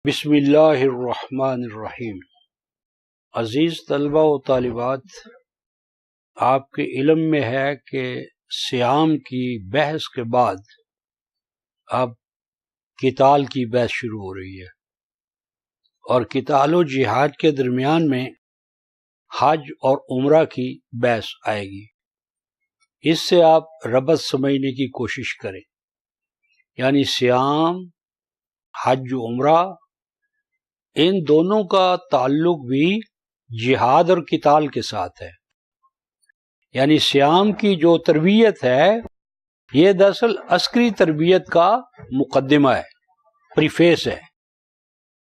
بسم اللہ الرحمن الرحیم۔ عزیز طلبہ و طالبات، آپ کے علم میں ہے کہ صیام کی بحث کے بعد اب قتال کی بحث شروع ہو رہی ہے، اور قتال و جہاد کے درمیان میں حج اور عمرہ کی بحث آئے گی۔ اس سے آپ ربط سمجھنے کی کوشش کریں، یعنی صیام، حج و عمرہ، ان دونوں کا تعلق بھی جہاد اور قتال کے ساتھ ہے۔ یعنی صیام کی جو تربیت ہے یہ دراصل عسکری تربیت کا مقدمہ ہے، پریفیس ہے،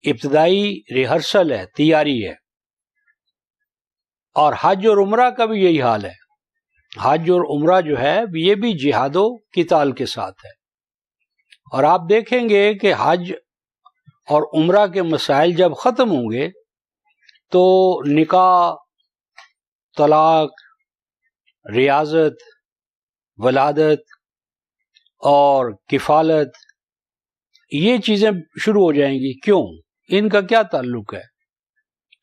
ابتدائی ریہرسل ہے، تیاری ہے۔ اور حج اور عمرہ کا بھی یہی حال ہے۔ حج اور عمرہ جو ہے یہ بھی جہاد و قتال کے ساتھ ہے۔ اور آپ دیکھیں گے کہ حج اور عمرہ کے مسائل جب ختم ہوں گے تو نکاح، طلاق، ریاضت، ولادت اور کفالت، یہ چیزیں شروع ہو جائیں گی۔ کیوں؟ ان کا کیا تعلق ہے؟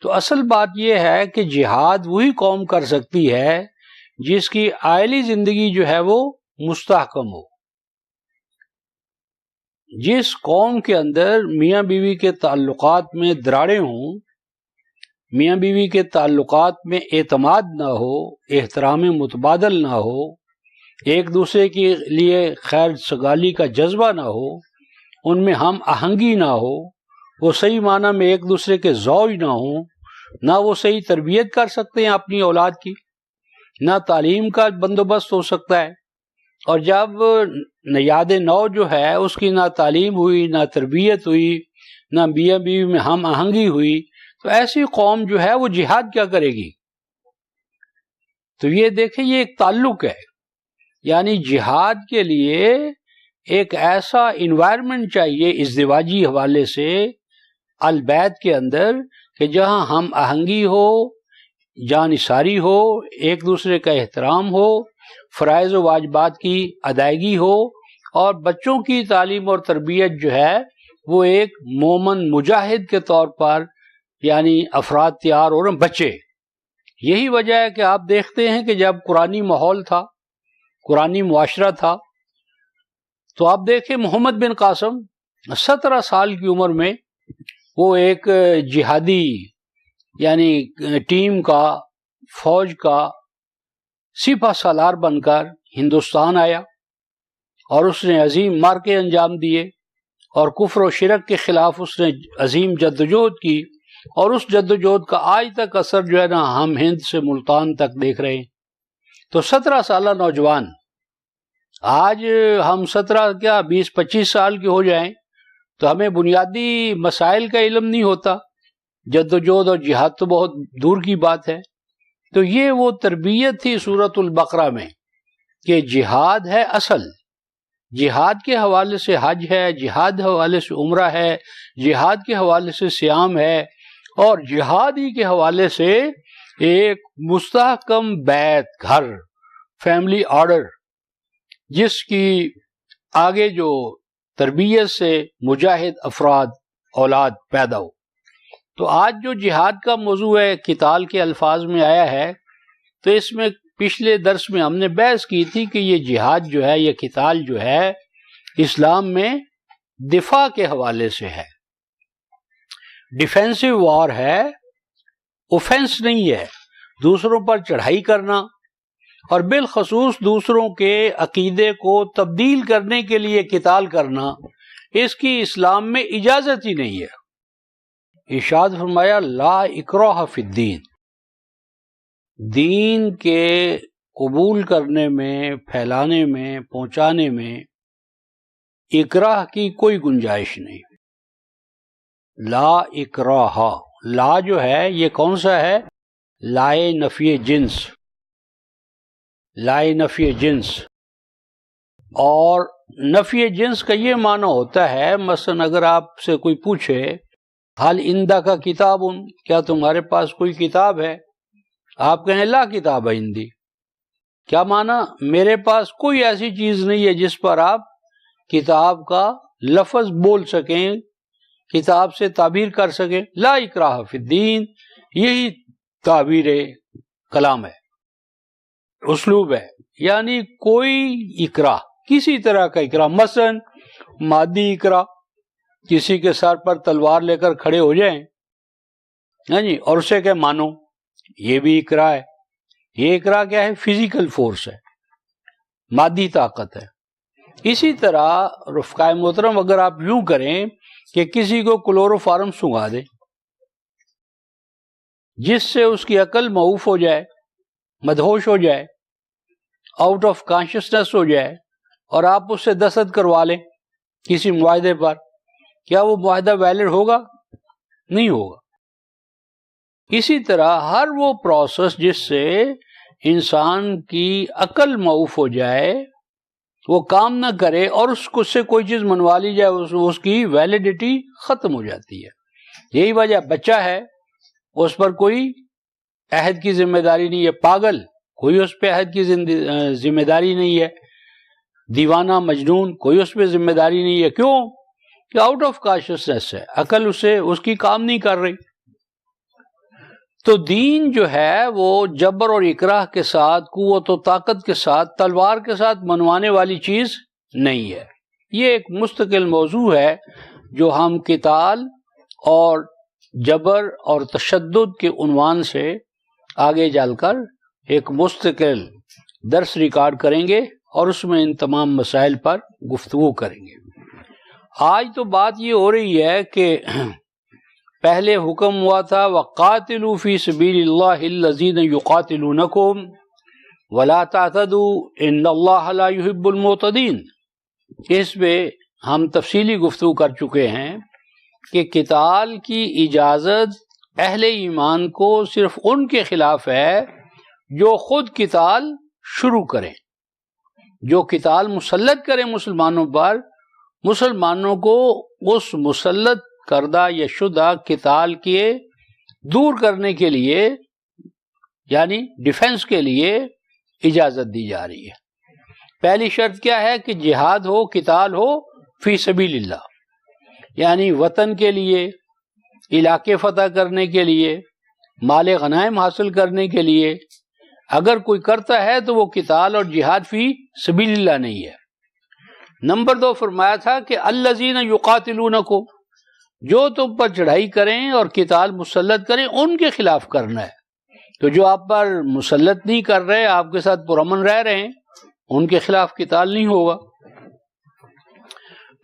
تو اصل بات یہ ہے کہ جہاد وہی قوم کر سکتی ہے جس کی عائلی زندگی جو ہے وہ مستحکم ہو۔ جس قوم کے اندر میاں بیوی کے تعلقات میں دراڑیں ہوں، میاں بیوی کے تعلقات میں اعتماد نہ ہو، احترام متبادل نہ ہو، ایک دوسرے کے لیے خیر سگالی کا جذبہ نہ ہو، ان میں ہم آہنگی نہ ہو، وہ صحیح معنی میں ایک دوسرے کے زوج نہ ہوں، نہ وہ صحیح تربیت کر سکتے ہیں اپنی اولاد کی، نہ تعلیم کا بندوبست ہو سکتا ہے۔ اور جب نیاد نو جو ہے اس کی نہ تعلیم ہوئی، نہ تربیت ہوئی، نہ میاں بیوی میں ہم آہنگی ہوئی، تو ایسی قوم جو ہے وہ جہاد کیا کرے گی؟ تو یہ دیکھیں، یہ ایک تعلق ہے۔ یعنی جہاد کے لیے ایک ایسا انوائرمنٹ چاہیے ازدواجی حوالے سے البیت کے اندر کہ جہاں ہم آہنگی ہو، جانثاری ہو، ایک دوسرے کا احترام ہو، فرائض و واجبات کی ادائیگی ہو، اور بچوں کی تعلیم اور تربیت جو ہے وہ ایک مومن مجاہد کے طور پر یعنی افراد تیار ہو رہے ہیں، بچے۔ یہی وجہ ہے کہ آپ دیکھتے ہیں کہ جب قرآنی ماحول تھا، قرآنی معاشرہ تھا، تو آپ دیکھیں محمد بن قاسم 17 سال کی عمر میں وہ ایک جہادی یعنی ٹیم کا، فوج کا سپہ سالار بن کر ہندوستان آیا، اور اس نے عظیم مارکے انجام دیے، اور کفر و شرک کے خلاف اس نے عظیم جدوجہد کی، اور اس جدوجہد کا آج تک اثر جو ہے نا ہم ہند سے ملتان تک دیکھ رہے ہیں۔ تو 17 سالہ نوجوان، آج ہم 17 کیا 20-25 سال کے ہو جائیں تو ہمیں بنیادی مسائل کا علم نہیں ہوتا، جدوجہد اور جہاد تو بہت دور کی بات ہے۔ تو یہ وہ تربیت تھی سورۃ البقرہ میں کہ جہاد ہے اصل، جہاد کے حوالے سے حج ہے، جہاد کے حوالے سے عمرہ ہے، جہاد کے حوالے سے صیام ہے، اور جہاد ہی کے حوالے سے ایک مستحکم بیت، گھر، فیملی آرڈر، جس کی آگے جو تربیت سے مجاہد افراد اولاد پیدا ہو۔ تو آج جو جہاد کا موضوع ہے، قتال کے الفاظ میں آیا ہے، تو اس میں پچھلے درس میں ہم نے بحث کی تھی کہ یہ جہاد جو ہے، یہ قتال جو ہے، اسلام میں دفاع کے حوالے سے ہے، ڈیفینسو وار ہے، اوفینس نہیں ہے۔ دوسروں پر چڑھائی کرنا اور بالخصوص دوسروں کے عقیدے کو تبدیل کرنے کے لیے قتال کرنا، اس کی اسلام میں اجازت ہی نہیں ہے۔ ارشاد فرمایا لا اکراہ فی الدین، دین کے قبول کرنے میں، پھیلانے میں، پہنچانے میں اکراہ کی کوئی گنجائش نہیں۔ لا اکراہ، لا جو ہے یہ کون سا ہے؟ لائے نفی جنس، لائے نفی جنس۔ اور نفی جنس کا یہ معنی ہوتا ہے، مثلا اگر آپ سے کوئی پوچھے حل عندک کتاب، کیا تمہارے پاس کوئی کتاب ہے؟ آپ کہیں لا کتاب عندی، کیا معنی؟ میرے پاس کوئی ایسی چیز نہیں ہے جس پر آپ کتاب کا لفظ بول سکیں کتاب سے تعبیر کر سکے. لا اکراہ فی الدین، یہی تعبیر کلام ہے، اسلوب ہے. یعنی کوئی اکراہ، کسی طرح کا اکراہ، مثلا مادی اکراہ، کسی کے سر پر تلوار لے کر کھڑے ہو جائیں ہاں جی اور اسے کہ مانو، یہ بھی اکراہ ہے. یہ اکراہ کیا ہے؟ فزیکل فورس ہے، مادی طاقت ہے. اسی طرح رفقائے محترم اگر آپ یوں کریں کہ کسی کو کلورو فارم سنگا دیں جس سے اس کی عقل معوف ہو جائے، مدہوش ہو جائے، آؤٹ آف کانشیسنس ہو جائے، اور آپ اس سے دستخط کروا لیں کسی معاہدے پر، کیا وہ معاہدہ ویلڈ ہوگا؟ نہیں ہوگا. اسی طرح ہر وہ پروسیس جس سے انسان کی عقل معوف ہو جائے، وہ کام نہ کرے اور اس سے کوئی چیز منوا لی جائے، اس کی ویلیڈیٹی ختم ہو جاتی ہے. یہی وجہ، بچہ ہے اس پر کوئی عہد کی ذمہ داری نہیں ہے، پاگل کوئی اس پہ عہد کی ذمہ داری نہیں ہے، دیوانہ مجنون کوئی اس پہ ذمہ داری نہیں ہے. کیوں؟ کہ آؤٹ آف کانشیسنس ہے، عقل اس کی کام نہیں کر رہی. تو دین جو ہے وہ جبر اور اکراہ کے ساتھ، قوت و طاقت کے ساتھ، تلوار کے ساتھ منوانے والی چیز نہیں ہے. یہ ایک مستقل موضوع ہے جو ہم قتال اور جبر اور تشدد کے عنوان سے آگے چل کر ایک مستقل درس ریکارڈ کریں گے اور اس میں ان تمام مسائل پر گفتگو کریں گے. آج تو بات یہ ہو رہی ہے کہ پہلے حکم ہوا تھا وَقَاتِلُوا فِي سَبِيلِ اللَّهِ الَّذِينَ يُقَاتِلُونَكُمْ وَلَا تَعْتَدُوا إِنَّ اللَّهَ لَا يُحِبُّ الْمُعْتَدِينَ. اس پہ ہم تفصیلی گفتگو کر چکے ہیں کہ قتال کی اجازت اہل ایمان کو صرف ان کے خلاف ہے جو خود قتال شروع کریں، جو قتال مسلط کریں مسلمانوں پر. مسلمانوں کو اس مسلط کردہ یا شدہ قتال کے دور کرنے کے لیے، یعنی ڈیفنس کے لیے اجازت دی جا رہی ہے. پہلی شرط کیا ہے؟ کہ جہاد ہو، قتال ہو فی سبیل اللہ، یعنی وطن کے لیے، علاقے فتح کرنے کے لیے، مال غنائم حاصل کرنے کے لیے. اگر کوئی کرتا ہے تو وہ قتال اور جہاد فی سبیل اللہ نہیں ہے. نمبر 2 فرمایا تھا کہ الذین یقاتلونکم، جو تم پر چڑھائی کریں اور قتال مسلط کریں ان کے خلاف کرنا ہے. تو جو آپ پر مسلط نہیں کر رہے، آپ کے ساتھ پرامن رہ رہے ہیں، ان کے خلاف قتال نہیں ہوگا.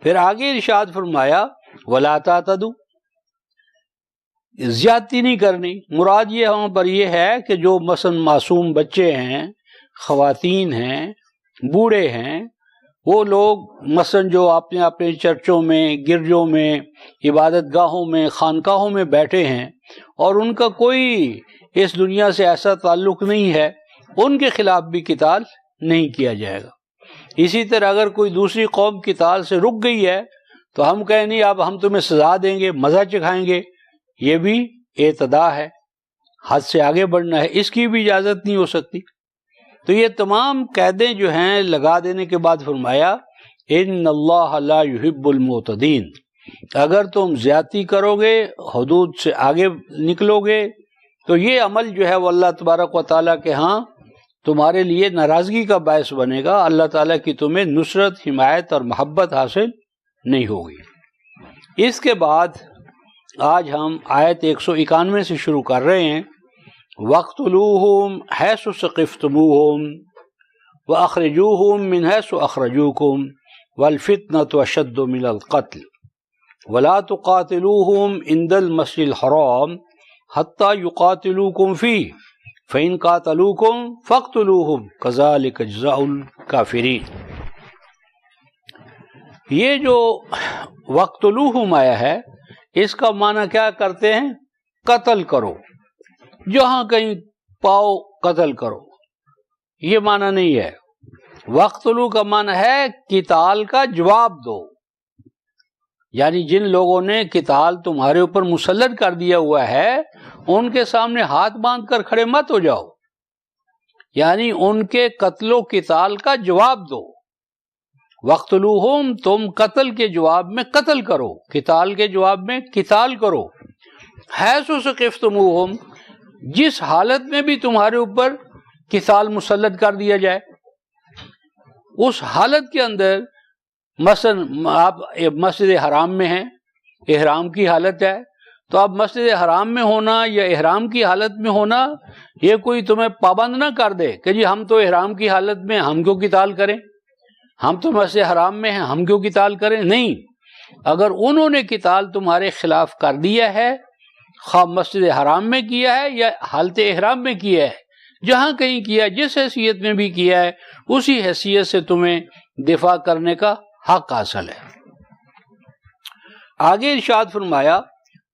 پھر آگے ارشاد فرمایا وَلَا تَعْتَدُوا، زیادتی نہیں کرنی. مراد یہ ہم پر یہ ہے کہ جو مثلا معصوم بچے ہیں، خواتین ہیں، بوڑھے ہیں، وہ لوگ مثلا جو اپنے چرچوں میں، گرجوں میں، عبادت گاہوں میں، خانقاہوں میں بیٹھے ہیں اور ان کا کوئی اس دنیا سے ایسا تعلق نہیں ہے، ان کے خلاف بھی قتال نہیں کیا جائے گا. اسی طرح اگر کوئی دوسری قوم قتال سے رک گئی ہے تو ہم کہیں نہیں اب ہم تمہیں سزا دیں گے، مزہ چکھائیں گے، یہ بھی اعتداء ہے، حد سے آگے بڑھنا ہے، اس کی بھی اجازت نہیں ہو سکتی. تو یہ تمام قیدیں جو ہیں لگا دینے کے بعد فرمایا ان اللہ لا یحب المعتدین، اگر تم زیادتی کرو گے، حدود سے آگے نکلو گے، تو یہ عمل جو ہے وہ اللہ تبارک و تعالیٰ کے ہاں تمہارے لیے ناراضگی کا باعث بنے گا. اللہ تعالیٰ کی تمہیں نصرت، حمایت اور محبت حاصل نہیں ہوگی. اس کے بعد آج ہم آیت 191 سے شروع کر رہے ہیں. وَاقْتُلُوهُمْ حَيْثُ ثَقِفْتُمُوهُمْ وَأَخْرِجُوهُمْ مِنْ حَيْثُ أَخْرَجُوكُمْ وَالْفِتْنَةُ أَشَدُّ مِنَ الْقَتْلِ وَلَا تُقَاتِلُوهُمْ عِنْدَ الْمَسْجِدِ الْحَرَامِ حَتَّى يُقَاتِلُوكُمْ فِيهِ فَإِنْ قَاتَلُوكُمْ فَاقْتُلُوهُمْ كَذَلِكَ جَزَاءُ الْكَافِرِينَ. یہ جو وَاقْتُلُوهُمْ آیا ہے، اس کا معنی کیا کرتے ہیں؟ قتل کرو، جہاں کہیں پاؤ قتل کرو، یہ معنی نہیں ہے. وقتلو کا معنی ہے قتال کا جواب دو، یعنی جن لوگوں نے قتال تمہارے اوپر مسلط کر دیا ہوا ہے ان کے سامنے ہاتھ باندھ کر کھڑے مت ہو جاؤ، یعنی ان کے قتل و قتال کا جواب دو. وَاقْتُلُوهُمْ تم قتل کے جواب میں قتل کرو، قتال کے جواب میں قتال کرو، حَيْثُ ثَقِفْتُمُوهُمْ جس حالت میں بھی تمہارے اوپر قتال مسلط کر دیا جائے، اس حالت کے اندر مثلا آپ مسجد حرام میں ہیں، احرام کی حالت ہے، تو اب مسجد حرام میں ہونا یا احرام کی حالت میں ہونا یہ کوئی تمہیں پابند نہ کر دے کہ جی ہم تو احرام کی حالت میں ہم کیوں قتال کریں، ہم تو مسجد حرام میں ہیں ہم کیوں قتال کریں۔ نہیں، اگر انہوں نے قتال تمہارے خلاف کر دیا ہے، خواہ مسجد حرام میں کیا ہے یا حالت احرام میں کیا ہے، جہاں کہیں کیا ہے، جس حیثیت میں بھی کیا ہے، اسی حیثیت سے تمہیں دفاع کرنے کا حق حاصل ہے۔ آگے ارشاد فرمایا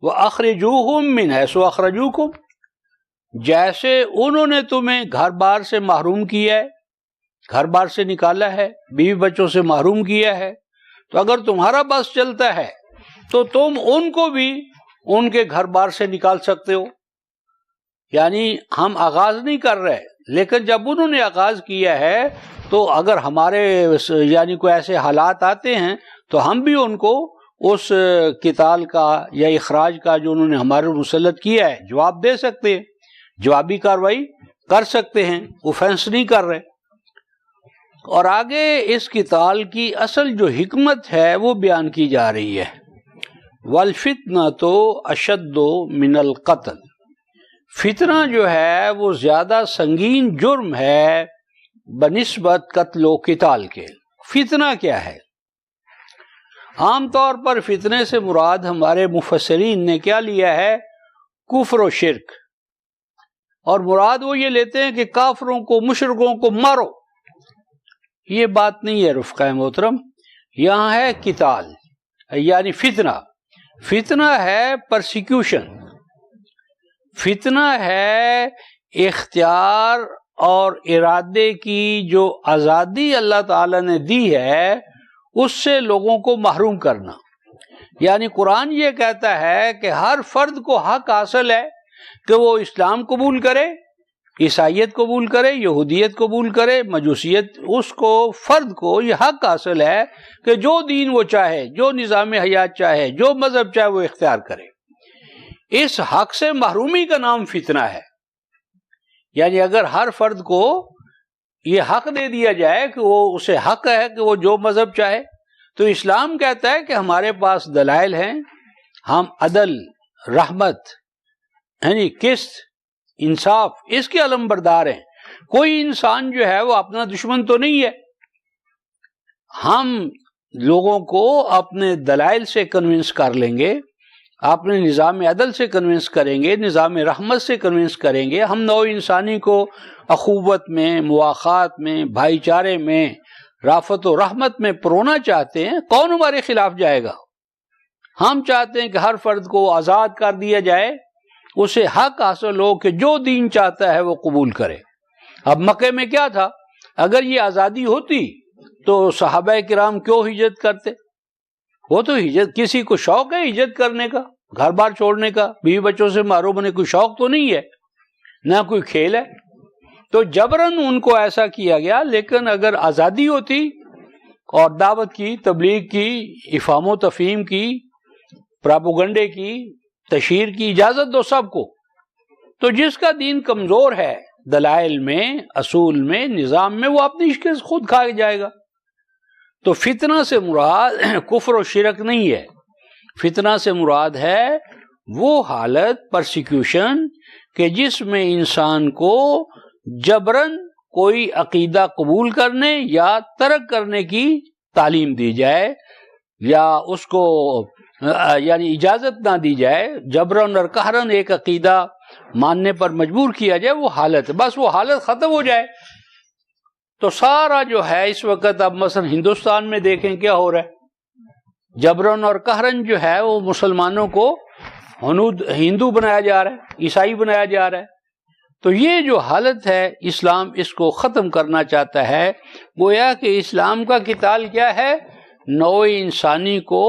وَأَخْرِجُوهُمْ مِنْ حَيْثُ أَخْرَجُوكُمْ جیسے انہوں نے تمہیں گھر بار سے محروم کیا ہے، گھر بار سے نکالا ہے، بیوی بچوں سے محروم کیا ہے، تو اگر تمہارا بس چلتا ہے تو تم ان کو بھی ان کے گھر بار سے نکال سکتے ہو۔ یعنی ہم آغاز نہیں کر رہے، لیکن جب انہوں نے آغاز کیا ہے تو اگر ہمارے یعنی کوئی ایسے حالات آتے ہیں تو ہم بھی ان کو اس قتال کا یا اخراج کا جو انہوں نے ہمارے مسلط کیا ہے جواب دے سکتے ہیں، جوابی کارروائی کر سکتے ہیں، اوفینس نہیں کر رہے۔ اور آگے اس قتال کی اصل جو حکمت ہے وہ بیان کی جا رہی ہے، وَالْفِتْنَةُ أَشَدُّ مِنَ الْقَتْلِ فتنہ جو ہے وہ زیادہ سنگین جرم ہے بنسبت قتل و قتال کے۔ فتنہ کیا ہے؟ عام طور پر فتنے سے مراد ہمارے مفسرین نے کیا لیا ہے؟ کفر و شرک، اور مراد وہ یہ لیتے ہیں کہ کافروں کو مشرکوں کو مارو۔ یہ بات نہیں ہے رفقائے محترم، یہاں ہے قتال یعنی فتنہ۔ فتنہ ہے پرسیکیوشن، فتنہ ہے اختیار اور ارادے کی جو آزادی اللہ تعالی نے دی ہے اس سے لوگوں کو محروم کرنا۔ یعنی قرآن یہ کہتا ہے کہ ہر فرد کو حق حاصل ہے کہ وہ اسلام قبول کرے، عیسائیت قبول کرے، یہودیت قبول کرے، مجوسیت، اس کو فرد کو یہ حق حاصل ہے کہ جو دین وہ چاہے، جو نظام حیات چاہے، جو مذہب چاہے وہ اختیار کرے۔ اس حق سے محرومی کا نام فتنہ ہے۔ یعنی اگر ہر فرد کو یہ حق دے دیا جائے کہ وہ اسے حق ہے کہ وہ جو مذہب چاہے، تو اسلام کہتا ہے کہ ہمارے پاس دلائل ہیں، ہم عدل، رحمت، یعنی قسط، انصاف، اس کے علم بردار ہیں۔ کوئی انسان جو ہے وہ اپنا دشمن تو نہیں ہے، ہم لوگوں کو اپنے دلائل سے کنونس کر لیں گے، اپنے نظام عدل سے کنونس کریں گے، نظام رحمت سے کنونس کریں گے۔ ہم نوع انسانی کو اخوت میں، مواخات میں، بھائی چارے میں، رافت و رحمت میں پرونا چاہتے ہیں۔ کون ہمارے خلاف جائے گا؟ ہم چاہتے ہیں کہ ہر فرد کو آزاد کر دیا جائے، اسے حق حاصل ہو کہ جو دین چاہتا ہے وہ قبول کرے۔ اب مکے میں کیا تھا؟ اگر یہ آزادی ہوتی تو صحابہ کرام کیوں ہجرت کرتے؟ وہ تو ہجرت، کسی کو شوق ہے ہجرت کرنے کا، گھر بار چھوڑنے کا، بیوی بچوں سے محروم ہونے، کوئی شوق تو نہیں ہے، نہ کوئی کھیل ہے، تو جبراً ان کو ایسا کیا گیا۔ لیکن اگر آزادی ہوتی اور دعوت کی، تبلیغ کی، افہام و تفہیم کی، پراپوگنڈے کی، تشہیر کی اجازت دو سب کو، تو جس کا دین کمزور ہے دلائل میں، اصول میں، نظام میں، وہ اپنی شکست خود کھا جائے گا۔ تو فتنہ سے مراد کفر و شرک نہیں ہے، فتنہ سے مراد ہے وہ حالت، پرسیکیوشن، کہ جس میں انسان کو جبراً کوئی عقیدہ قبول کرنے یا ترک کرنے کی تعلیم دی جائے، یا اس کو یعنی اجازت نہ دی جائے، جبراً اور قہراً ایک عقیدہ ماننے پر مجبور کیا جائے، وہ حالت، بس وہ حالت ختم ہو جائے۔ تو سارا جو ہے اس وقت اب مثلا ہندوستان میں دیکھیں کیا ہو رہا ہے، جبراً اور قہراً جو ہے وہ مسلمانوں کو ہندو بنایا جا رہا ہے، عیسائی بنایا جا رہا ہے۔ تو یہ جو حالت ہے اسلام اس کو ختم کرنا چاہتا ہے۔ گویا کہ اسلام کا قتال کیا ہے؟ نوع انسانی کو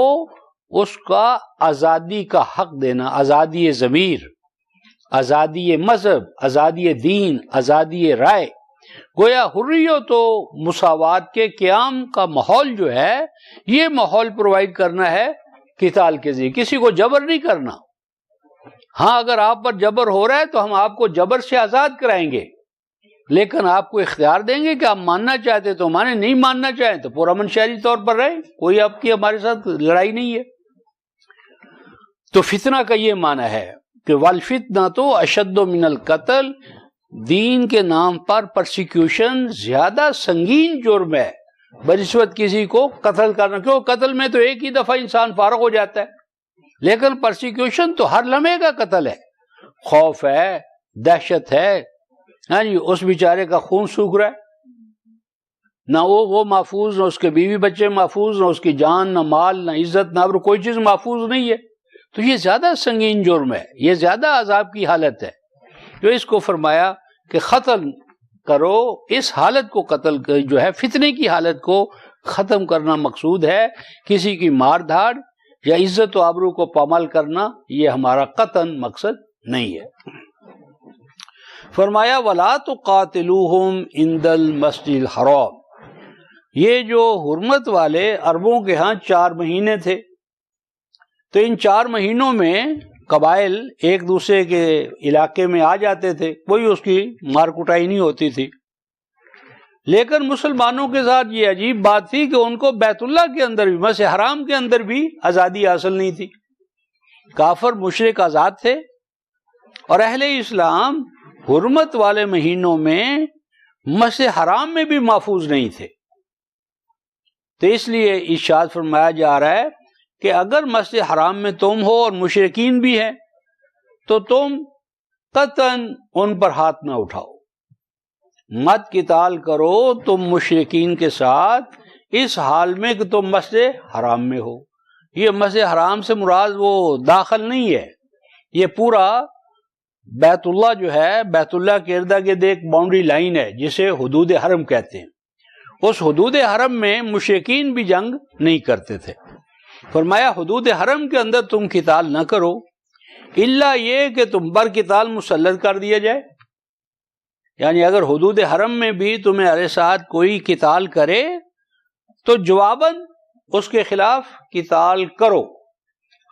اس کا آزادی کا حق دینا، آزادی ضمیر، آزادی مذہب، آزادی دین، آزادی رائے۔ گویا حریت و مساوات کے قیام کا ماحول جو ہے یہ ماحول پرووائڈ کرنا ہے قتال کے ذریعے، کسی کو جبر نہیں کرنا۔ ہاں اگر آپ پر جبر ہو رہا ہے تو ہم آپ کو جبر سے آزاد کرائیں گے، لیکن آپ کو اختیار دیں گے کہ آپ ماننا چاہتے تو مانے، نہیں ماننا چاہیں تو پرامن شہری طور پر رہے، کوئی آپ کی ہمارے ساتھ لڑائی نہیں ہے۔ تو فتنہ کا یہ معنی ہے کہ والفتنہ تو اشد من القتل، دین کے نام پر پرسیکیوشن زیادہ سنگین جرم ہے بنسبت کسی کو قتل کرنا، کیوں قتل میں تو ایک ہی دفعہ انسان فارغ ہو جاتا ہے، لیکن پرسیکیوشن تو ہر لمحے کا قتل ہے، خوف ہے، دہشت ہے، ہاں جی اس بیچارے کا خون سوکھ رہا ہے، نہ وہ محفوظ، نہ اس کے بیوی بچے محفوظ، نہ اس کی جان، نہ مال، نہ عزت، نہ ابر، کوئی چیز محفوظ نہیں ہے، تو یہ زیادہ سنگین جرم ہے، یہ زیادہ عذاب کی حالت ہے۔ جو اس کو فرمایا کہ قتل کرو، اس حالت کو قتل جو ہے فتنے کی حالت کو ختم کرنا مقصود ہے، کسی کی مار دھاڑ یا عزت و آبرو کو پامال کرنا یہ ہمارا قطعاً مقصد نہیں ہے۔ فرمایا وَلَا تُقَاتِلُوهُمْ عِنْدَ الْمَسْجِدِ الْحَرَامِ، یہ جو حرمت والے عربوں کے ہاں 4 مہینے تھے، تو ان 4 مہینوں میں قبائل ایک دوسرے کے علاقے میں آ جاتے تھے، کوئی اس کی مار کٹائی نہیں ہوتی تھی، لیکن مسلمانوں کے ساتھ یہ عجیب بات تھی کہ ان کو بیت اللہ کے اندر بھی، مسجد حرام کے اندر بھی آزادی حاصل نہیں تھی، کافر مشرک آزاد تھے، اور اہل اسلام حرمت والے مہینوں میں مسجد حرام میں بھی محفوظ نہیں تھے۔ تو اس لیے ارشاد فرمایا جا رہا ہے کہ اگر مسجد حرام میں تم ہو اور مشرکین بھی ہیں تو تم قطعاً ان پر ہاتھ نہ اٹھاؤ، مت قتال کرو تم مشرکین کے ساتھ اس حال میں کہ تم مسجد حرام میں ہو۔ یہ مسجد حرام سے مراد وہ داخل نہیں ہے، یہ پورا بیت اللہ جو ہے، بیت اللہ کے ارد گرد ایک باؤنڈری لائن ہے جسے حدود حرم کہتے ہیں، اس حدود حرم میں مشرکین بھی جنگ نہیں کرتے تھے۔ فرمایا حدود حرم کے اندر تم قتال نہ کرو، الا یہ کہ تم پر قتال مسلط کر دیا جائے، یعنی اگر حدود حرم میں بھی تمہارے ساتھ کوئی قتال کرے تو جواباً اس کے خلاف قتال کرو،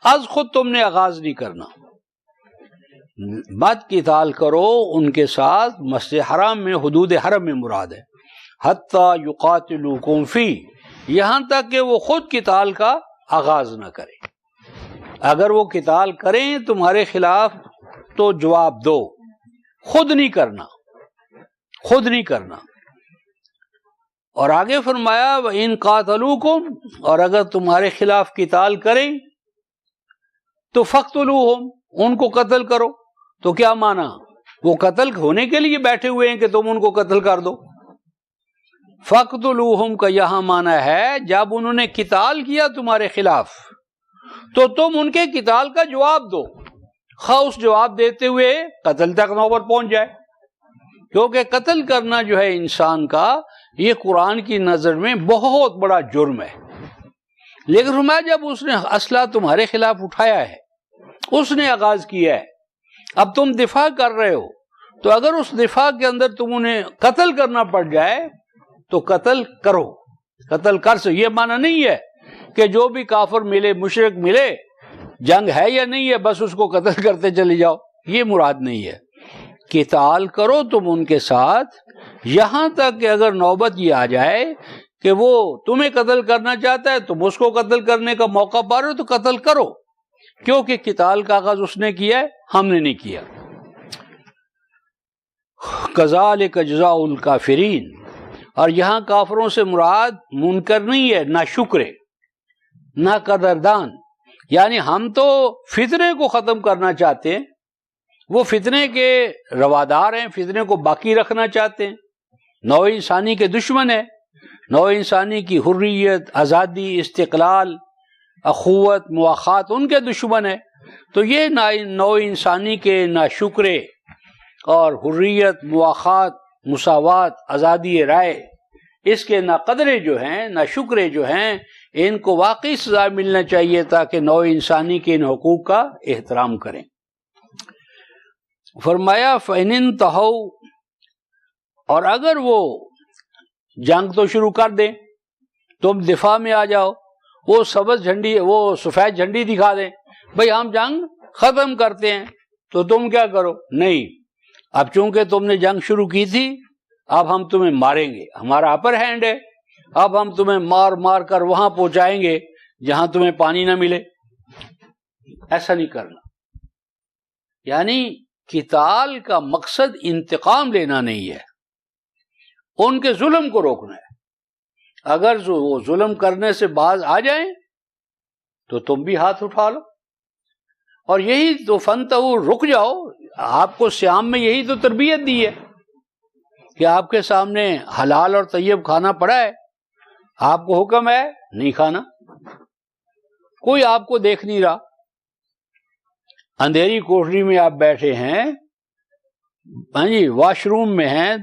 از خود تم نے آغاز نہیں کرنا، مت قتال کرو ان کے ساتھ۔ مسجد حرام میں حدود حرم میں مراد ہے حتی یقاتلوکم فی، یہاں تک کہ وہ خود قتال کا آغاز نہ کرے، اگر وہ قتال کریں تمہارے خلاف تو جواب دو، خود نہیں کرنا، خود نہیں کرنا۔ اور آگے فرمایا وَإِن قَاتَلُوكُمْ، اور اگر تمہارے خلاف قتال کریں تو فَقْتُلُوهُمْ، ان کو قتل کرو۔ تو کیا مانا؟ وہ قتل ہونے کے لیے بیٹھے ہوئے ہیں کہ تم ان کو قتل کر دو۔ فَقْتُلُوهُمْ کا یہاں مانا ہے جب انہوں نے قتال کیا تمہارے خلاف تو تم ان کے قتال کا جواب دو، خواہ اس جواب دیتے ہوئے قتل تک نوبت پہنچ جائے، کیونکہ قتل کرنا جو ہے انسان کا یہ قرآن کی نظر میں بہت بڑا جرم ہے، لیکن فرمایا جب اس نے اسلحہ تمہارے خلاف اٹھایا ہے، اس نے آغاز کیا ہے، اب تم دفاع کر رہے ہو، تو اگر اس دفاع کے اندر تم انہیں قتل کرنا پڑ جائے تو قتل کرو، قتل کر سو۔ یہ معنی نہیں ہے کہ جو بھی کافر ملے، مشرک ملے، جنگ ہے یا نہیں ہے بس اس کو قتل کرتے چلے جاؤ، یہ مراد نہیں ہے۔ قتال کرو تم ان کے ساتھ یہاں تک کہ اگر نوبت یہ آ جائے کہ وہ تمہیں قتل کرنا چاہتا ہے، تم اس کو قتل کرنے کا موقع پا رہے ہو تو قتل کرو، کیونکہ قتال کا آغاز اس نے کیا ہے، ہم نے نہیں کیا۔ کذالک جزاء الکافرین، اور یہاں کافروں سے مراد منکر نہیں ہے، نہ شکرے نہ قدردان، یعنی ہم تو فتنے کو ختم کرنا چاہتے ہیں، وہ فتنے کے روادار ہیں، فتنے کو باقی رکھنا چاہتے ہیں، نوع انسانی کے دشمن ہے، نوع انسانی کی حریت، آزادی، استقلال، اخوت، مواخات ان کے دشمن ہے، تو یہ نوع انسانی کے ناشکرے اور حریت، مواخات، مساوات، آزادی رائے، اس کے ناقدرے جو ہیں، ناشکرے جو ہیں، ان کو واقعی سزا ملنا چاہیے تاکہ نوع انسانی کے ان حقوق کا احترام کریں۔ فرمایا فَإِنِ انْتَهَوْا، اور اگر وہ جنگ تو شروع کر دیں، تم دفاع میں آ جاؤ، وہ سبز جھنڈی، وہ سفید جھنڈی دکھا دیں، بھئی ہم جنگ ختم کرتے ہیں، تو تم کیا کرو؟ نہیں، اب چونکہ تم نے جنگ شروع کی تھی، اب ہم تمہیں ماریں گے، ہمارا اپر ہینڈ ہے، اب ہم تمہیں مار مار کر وہاں پہنچائیں گے جہاں تمہیں پانی نہ ملے۔ ایسا نہیں کرنا۔ یعنی قتال کا مقصد انتقام لینا نہیں ہے، ان کے ظلم کو روکنا ہے۔ اگر وہ ظلم کرنے سے باز آ جائیں تو تم بھی ہاتھ اٹھا لو، اور یہی تو فنتہو، رک جاؤ۔ آپ کو سیام میں یہی تو تربیت دی ہے کہ آپ کے سامنے حلال اور طیب کھانا پڑا ہے، آپ کو حکم ہے نہیں کھانا، کوئی آپ کو دیکھ نہیں رہا، اندھیری کوٹری میں آپ بیٹھے ہیں، ہاں جی، واش روم میں ہیں،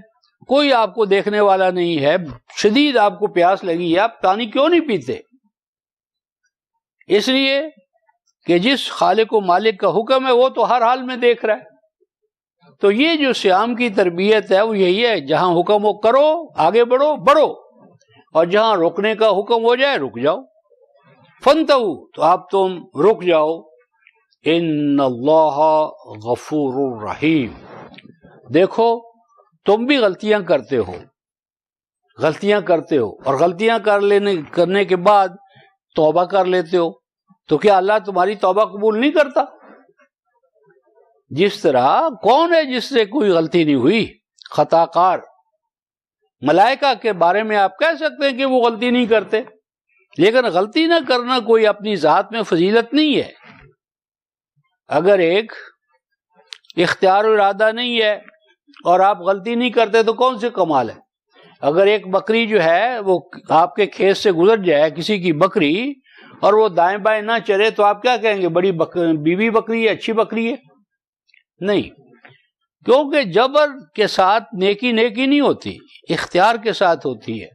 کوئی آپ کو دیکھنے والا نہیں ہے، شدید آپ کو پیاس لگی ہے، آپ پانی کیوں نہیں پیتے؟ اس لیے کہ جس خالق و مالک کا حکم ہے وہ تو ہر حال میں دیکھ رہا ہے۔ تو یہ جو صیام کی تربیت ہے وہ یہی ہے، جہاں حکم ہو کرو، آگے بڑھو بڑھو، اور جہاں رکنے کا حکم ہو جائے رک جاؤ۔ فنتہو، تو آپ تم رک جاؤ۔ ان اللہ غفور الرحیم، دیکھو تم بھی غلطیاں کرتے ہو، اور غلطیاں کرنے کے بعد توبہ کر لیتے ہو، تو کیا اللہ تمہاری توبہ قبول نہیں کرتا؟ جس طرح کون ہے جس سے کوئی غلطی نہیں ہوئی؟ خطا کار۔ ملائکہ کے بارے میں آپ کہہ سکتے ہیں کہ وہ غلطی نہیں کرتے، لیکن غلطی نہ کرنا کوئی اپنی ذات میں فضیلت نہیں ہے۔ اگر ایک اختیار و ارادہ نہیں ہے اور آپ غلطی نہیں کرتے تو کون سے کمال ہے؟ اگر ایک بکری جو ہے وہ آپ کے کھیت سے گزر جائے، کسی کی بکری، اور وہ دائیں بائیں نہ چرے، تو آپ کیا کہیں گے؟ بڑی بیوی بکری ہے، اچھی بکری ہے؟ نہیں، کیونکہ جبر کے ساتھ نیکی نہیں ہوتی، اختیار کے ساتھ ہوتی ہے۔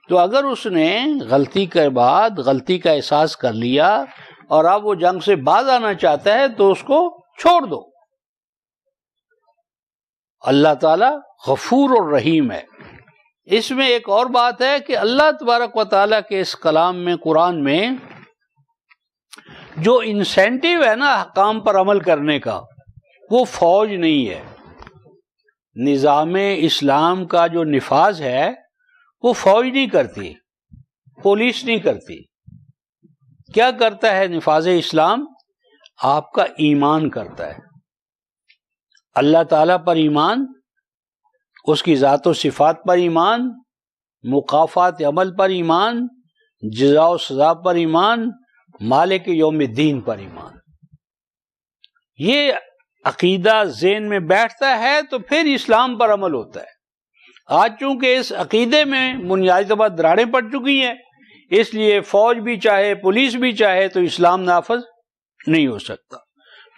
تو اگر اس نے غلطی کے بعد غلطی کا احساس کر لیا اور اب وہ جنگ سے باز آنا چاہتا ہے تو اس کو چھوڑ دو۔ اللہ تعالی غفور اور رحیم ہے۔ اس میں ایک اور بات ہے کہ اللہ تبارک و تعالیٰ کے اس کلام میں، قرآن میں، جو انسینٹیو ہے نا حکام پر عمل کرنے کا، وہ فوج نہیں ہے۔ نظام اسلام کا جو نفاذ ہے وہ فوج نہیں کرتی، پولیس نہیں کرتی۔ کیا کرتا ہے نفاذ اسلام؟ آپ کا ایمان کرتا ہے، اللہ تعالیٰ پر ایمان، اس کی ذات و صفات پر ایمان، مقافات عمل پر ایمان، جزا و سزا پر ایمان، مالک یوم الدین پر ایمان۔ یہ عقیدہ ذہن میں بیٹھتا ہے تو پھر اسلام پر عمل ہوتا ہے۔ آج چونکہ اس عقیدے میں بنیادی طور پر دراڑیں پڑ چکی ہیں، اس لیے فوج بھی چاہے پولیس بھی چاہے تو اسلام نافذ نہیں ہو سکتا۔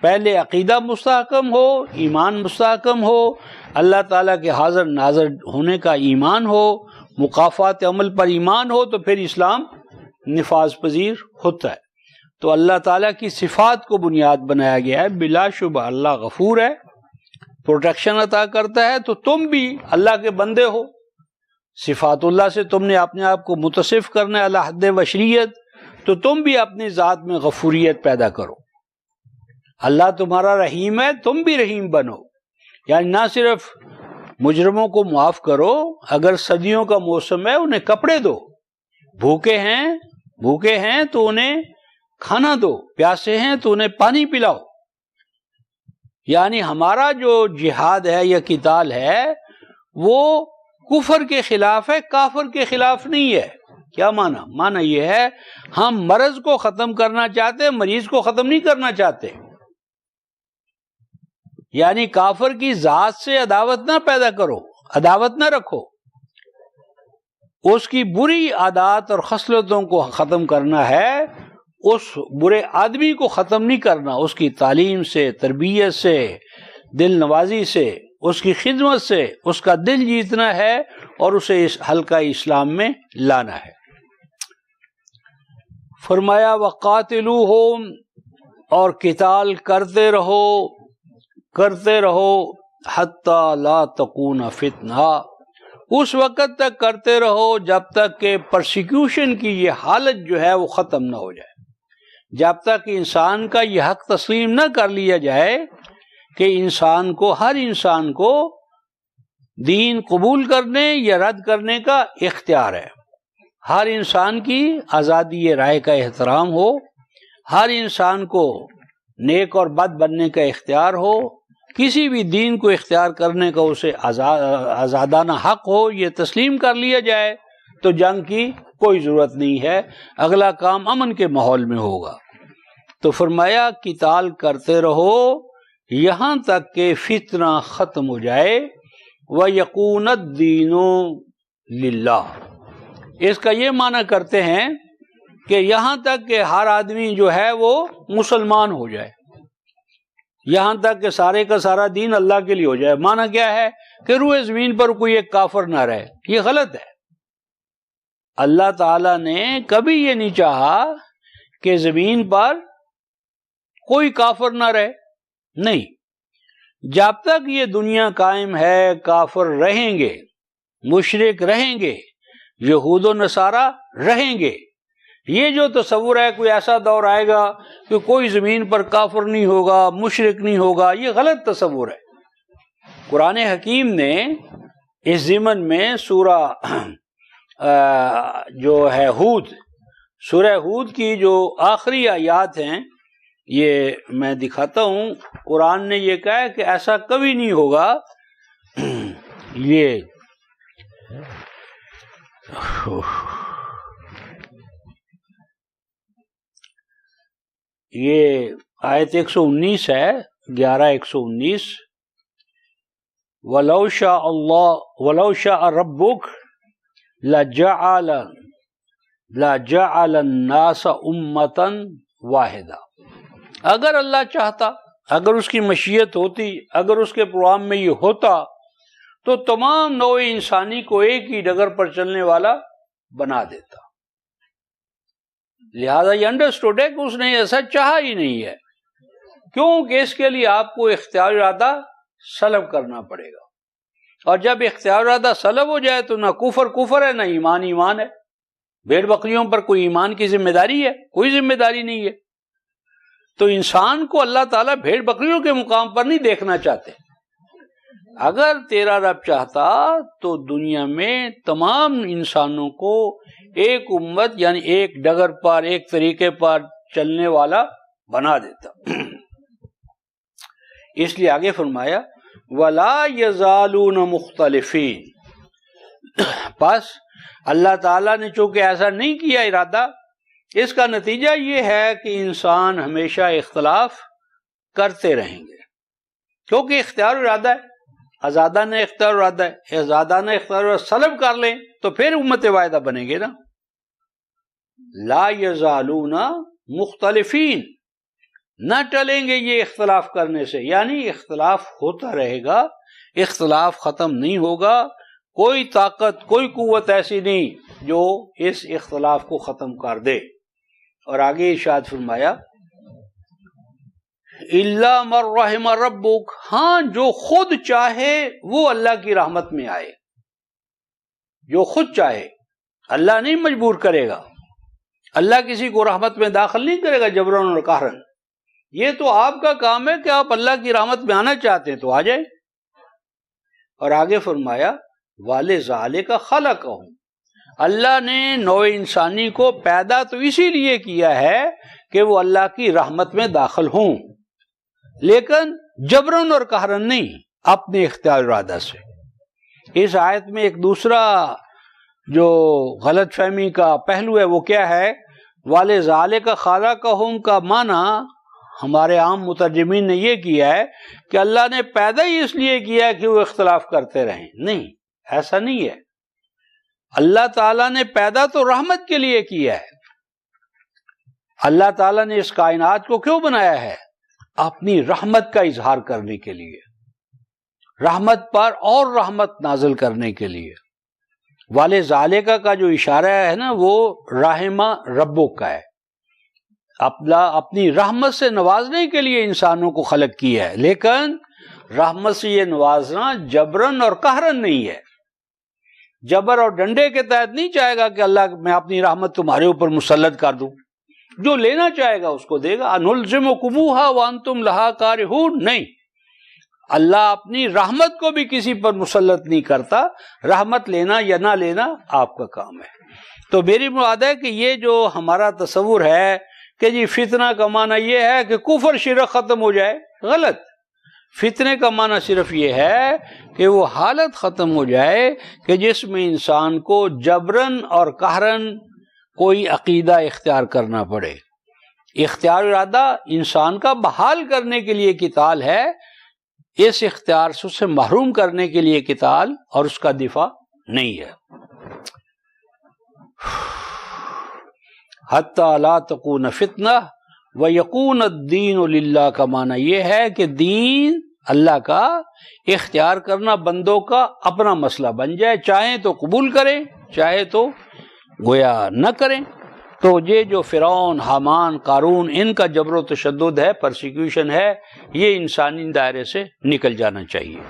پہلے عقیدہ مستحکم ہو، ایمان مستحکم ہو، اللہ تعالیٰ کے حاضر ناظر ہونے کا ایمان ہو، مقافات عمل پر ایمان ہو، تو پھر اسلام نفاذ پذیر ہوتا ہے۔ تو اللہ تعالیٰ کی صفات کو بنیاد بنایا گیا ہے۔ بلا شبہ اللہ غفور ہے، پروٹیکشن عطا کرتا ہے، تو تم بھی اللہ کے بندے ہو، صفات اللہ سے تم نے اپنے آپ کو متصف کرنا ہے علی حد بشریت، تو تم بھی اپنی ذات میں غفوریت پیدا کرو۔ اللہ تمہارا رحیم ہے، تم بھی رحیم بنو۔ یعنی نہ صرف مجرموں کو معاف کرو، اگر سردیوں کا موسم ہے انہیں کپڑے دو، بھوکے ہیں تو انہیں کھانا دو، پیاسے ہیں تو انہیں پانی پلاؤ۔ یعنی ہمارا جو جہاد ہے یا قتال ہے وہ کفر کے خلاف ہے، کافر کے خلاف نہیں ہے۔ کیا معنی؟ معنی یہ ہے ہم مرض کو ختم کرنا چاہتے ہیں، مریض کو ختم نہیں کرنا چاہتے۔ یعنی کافر کی ذات سے عداوت نہ پیدا کرو، عداوت نہ رکھو، اس کی بری عادات اور خصلتوں کو ختم کرنا ہے، اس برے آدمی کو ختم نہیں کرنا، اس کی تعلیم سے، تربیت سے، دل نوازی سے، اس کی خدمت سے اس کا دل جیتنا ہے اور اسے اس حلقہ اسلام میں لانا ہے۔ فرمایا وقاتلوہم، اور قتال کرتے رہو حتی لا تکون فتنہ، اس وقت تک کرتے رہو جب تک کہ پرسیکیوشن کی یہ حالت جو ہے وہ ختم نہ ہو جائے، جب تک انسان کا یہ حق تسلیم نہ کر لیا جائے کہ انسان کو، ہر انسان کو دین قبول کرنے یا رد کرنے کا اختیار ہے، ہر انسان کی آزادی رائے کا احترام ہو، ہر انسان کو نیک اور بد بننے کا اختیار ہو، کسی بھی دین کو اختیار کرنے کا اسے آزادانہ حق ہو، یہ تسلیم کر لیا جائے تو جنگ کی کوئی ضرورت نہیں ہے، اگلا کام امن کے ماحول میں ہوگا۔ تو فرمایا قتال کرتے رہو یہاں تک کہ فتنہ ختم ہو جائے، وَيَكُونَ الدِّينُ لِلَّهِ۔ اس کا یہ معنی کرتے ہیں کہ یہاں تک کہ ہر آدمی جو ہے وہ مسلمان ہو جائے، یہاں تک کہ سارے کا سارا دین اللہ کے لیے ہو جائے۔ معنی کیا ہے کہ روئے زمین پر کوئی ایک کافر نہ رہے، یہ غلط ہے۔ اللہ تعالیٰ نے کبھی یہ نہیں چاہا کہ زمین پر کوئی کافر نہ رہے، نہیں، جب تک یہ دنیا قائم ہے کافر رہیں گے، مشرک رہیں گے، یہود و نصارہ رہیں گے۔ یہ جو تصور ہے کوئی ایسا دور آئے گا کہ کوئی زمین پر کافر نہیں ہوگا، مشرک نہیں ہوگا، یہ غلط تصور ہے۔ قرآن حکیم نے اس ضمن میں سورہ جو ہے ہود، سورہ ہود کی جو آخری آیات ہیں، یہ میں دکھاتا ہوں۔ قرآن نے یہ کہا ہے کہ ایسا کبھی نہیں ہوگا، یہ آیت 119 ہے، 11-119۔ وَلَوْ شَاءَ رَبُّكَ لَجَعَلَ النَّاسَ أُمَّةً وَاحِدَةً۔ اگر اللہ چاہتا، اگر اس کی مشیت ہوتی، اگر اس کے پروگرام میں یہ ہوتا تو تمام نوع انسانی کو ایک ہی ڈگر پر چلنے والا بنا دیتا۔ لہذا یہ انڈرسٹوڈ ہے کہ اس نے ایسا چاہا ہی نہیں ہے، کیونکہ اس کے لیے آپ کو اختیار ارادہ سلب کرنا پڑے گا، اور جب اختیار ارادہ سلب ہو جائے تو نہ کفر ہے، نہ ایمان ہے۔ بھیڑ بکریوں پر کوئی ایمان کی ذمہ داری ہے؟ کوئی ذمہ داری نہیں ہے۔ تو انسان کو اللہ تعالیٰ بھیڑ بکریوں کے مقام پر نہیں دیکھنا چاہتے۔ اگر تیرا رب چاہتا تو دنیا میں تمام انسانوں کو ایک امت، یعنی ایک ڈگر پر، ایک طریقے پر چلنے والا بنا دیتا۔ اس لیے آگے فرمایا وَلَا يَزَالُونَ مُخْتَلِفِينَ۔ پس اللہ تعالیٰ نے چونکہ ایسا نہیں کیا ارادہ، اس کا نتیجہ یہ ہے کہ انسان ہمیشہ اختلاف کرتے رہیں گے، کیونکہ اختیار ارادہ ہے، آزادانہ اختیار ارادہ ہے۔ آزادانہ اختیار ارادہ سلب کر لیں تو پھر امت واحدہ بنے گے نا۔ لا یزالون مختلفین، نہ ٹلیں گے یہ اختلاف کرنے سے، یعنی اختلاف ہوتا رہے گا، اختلاف ختم نہیں ہوگا۔ کوئی طاقت، کوئی قوت ایسی نہیں جو اس اختلاف کو ختم کر دے۔ اور آگے ارشاد فرمایا الا من رحم ربک، ہاں جو خود چاہے وہ اللہ کی رحمت میں آئے، جو خود چاہے، اللہ نہیں مجبور کرے گا، اللہ کسی کو رحمت میں داخل نہیں کرے گا جبرن اور قہرن۔ یہ تو آپ کا کام ہے کہ آپ اللہ کی رحمت میں آنا چاہتے ہیں تو آ جائیں۔ اور آگے فرمایا وَلِذَٰلِكَ خَلَقَهُمْ، اللہ نے نوع انسانی کو پیدا تو اسی لیے کیا ہے کہ وہ اللہ کی رحمت میں داخل ہوں، لیکن جبرن اور قہرن نہیں، اپنے اختیار ارادہ سے۔ اس آیت میں ایک دوسرا جو غلط فہمی کا پہلو ہے وہ کیا ہے؟ وَلِذَٰلِكَ خَلَقَهُمْ کا معنی ہمارے عام مترجمین نے یہ کیا ہے کہ اللہ نے پیدا ہی اس لیے کیا ہے کہ وہ اختلاف کرتے رہیں۔ نہیں، ایسا نہیں ہے۔ اللہ تعالیٰ نے پیدا تو رحمت کے لیے کیا ہے۔ اللہ تعالیٰ نے اس کائنات کو کیوں بنایا ہے؟ اپنی رحمت کا اظہار کرنے کے لیے، رحمت پر اور رحمت نازل کرنے کے لیے۔ وَلِذَٰلِكَ کا جو اشارہ ہے نا وہ رحمہ ربک کا ہے، اپنی رحمت سے نوازنے کے لیے انسانوں کو خلق کیا ہے، لیکن رحمت سے یہ نوازنا جبرن اور قہرن نہیں ہے۔ جبر اور ڈنڈے کے تحت نہیں چاہے گا کہ اللہ میں اپنی رحمت تمہارے اوپر مسلط کر دوں. جو لینا چاہے گا اس کو دے گا. انلزمکموہا وانتم لہا کارہون، نہیں، اللہ اپنی رحمت کو بھی کسی پر مسلط نہیں کرتا. رحمت لینا یا نہ لینا آپ کا کام ہے. تو میری مراد ہے کہ یہ جو ہمارا تصور ہے کہ جی فتنہ کا معنی یہ ہے کہ کفر شرک ختم ہو جائے، غلط. فتنے کا معنی صرف یہ ہے کہ وہ حالت ختم ہو جائے کہ جس میں انسان کو جبرن اور قہرن کوئی عقیدہ اختیار کرنا پڑے. اختیار ارادہ انسان کا بحال کرنے کے لیے قتال ہے، اس اختیار سے اسے محروم کرنے کے لیے قتال اور اس کا دفاع نہیں ہے. حتی لا تکون فتنہ ویکون الدین للہ کا معنی یہ ہے کہ دین اللہ کا اختیار کرنا بندوں کا اپنا مسئلہ بن جائے، چاہیں تو قبول کریں چاہے تو گویا نہ کریں. تو یہ جو فرعون، حامان، قارون، ان کا جبر و تشدد ہے، پرسیکیوشن ہے، یہ انسانی دائرے سے نکل جانا چاہیے.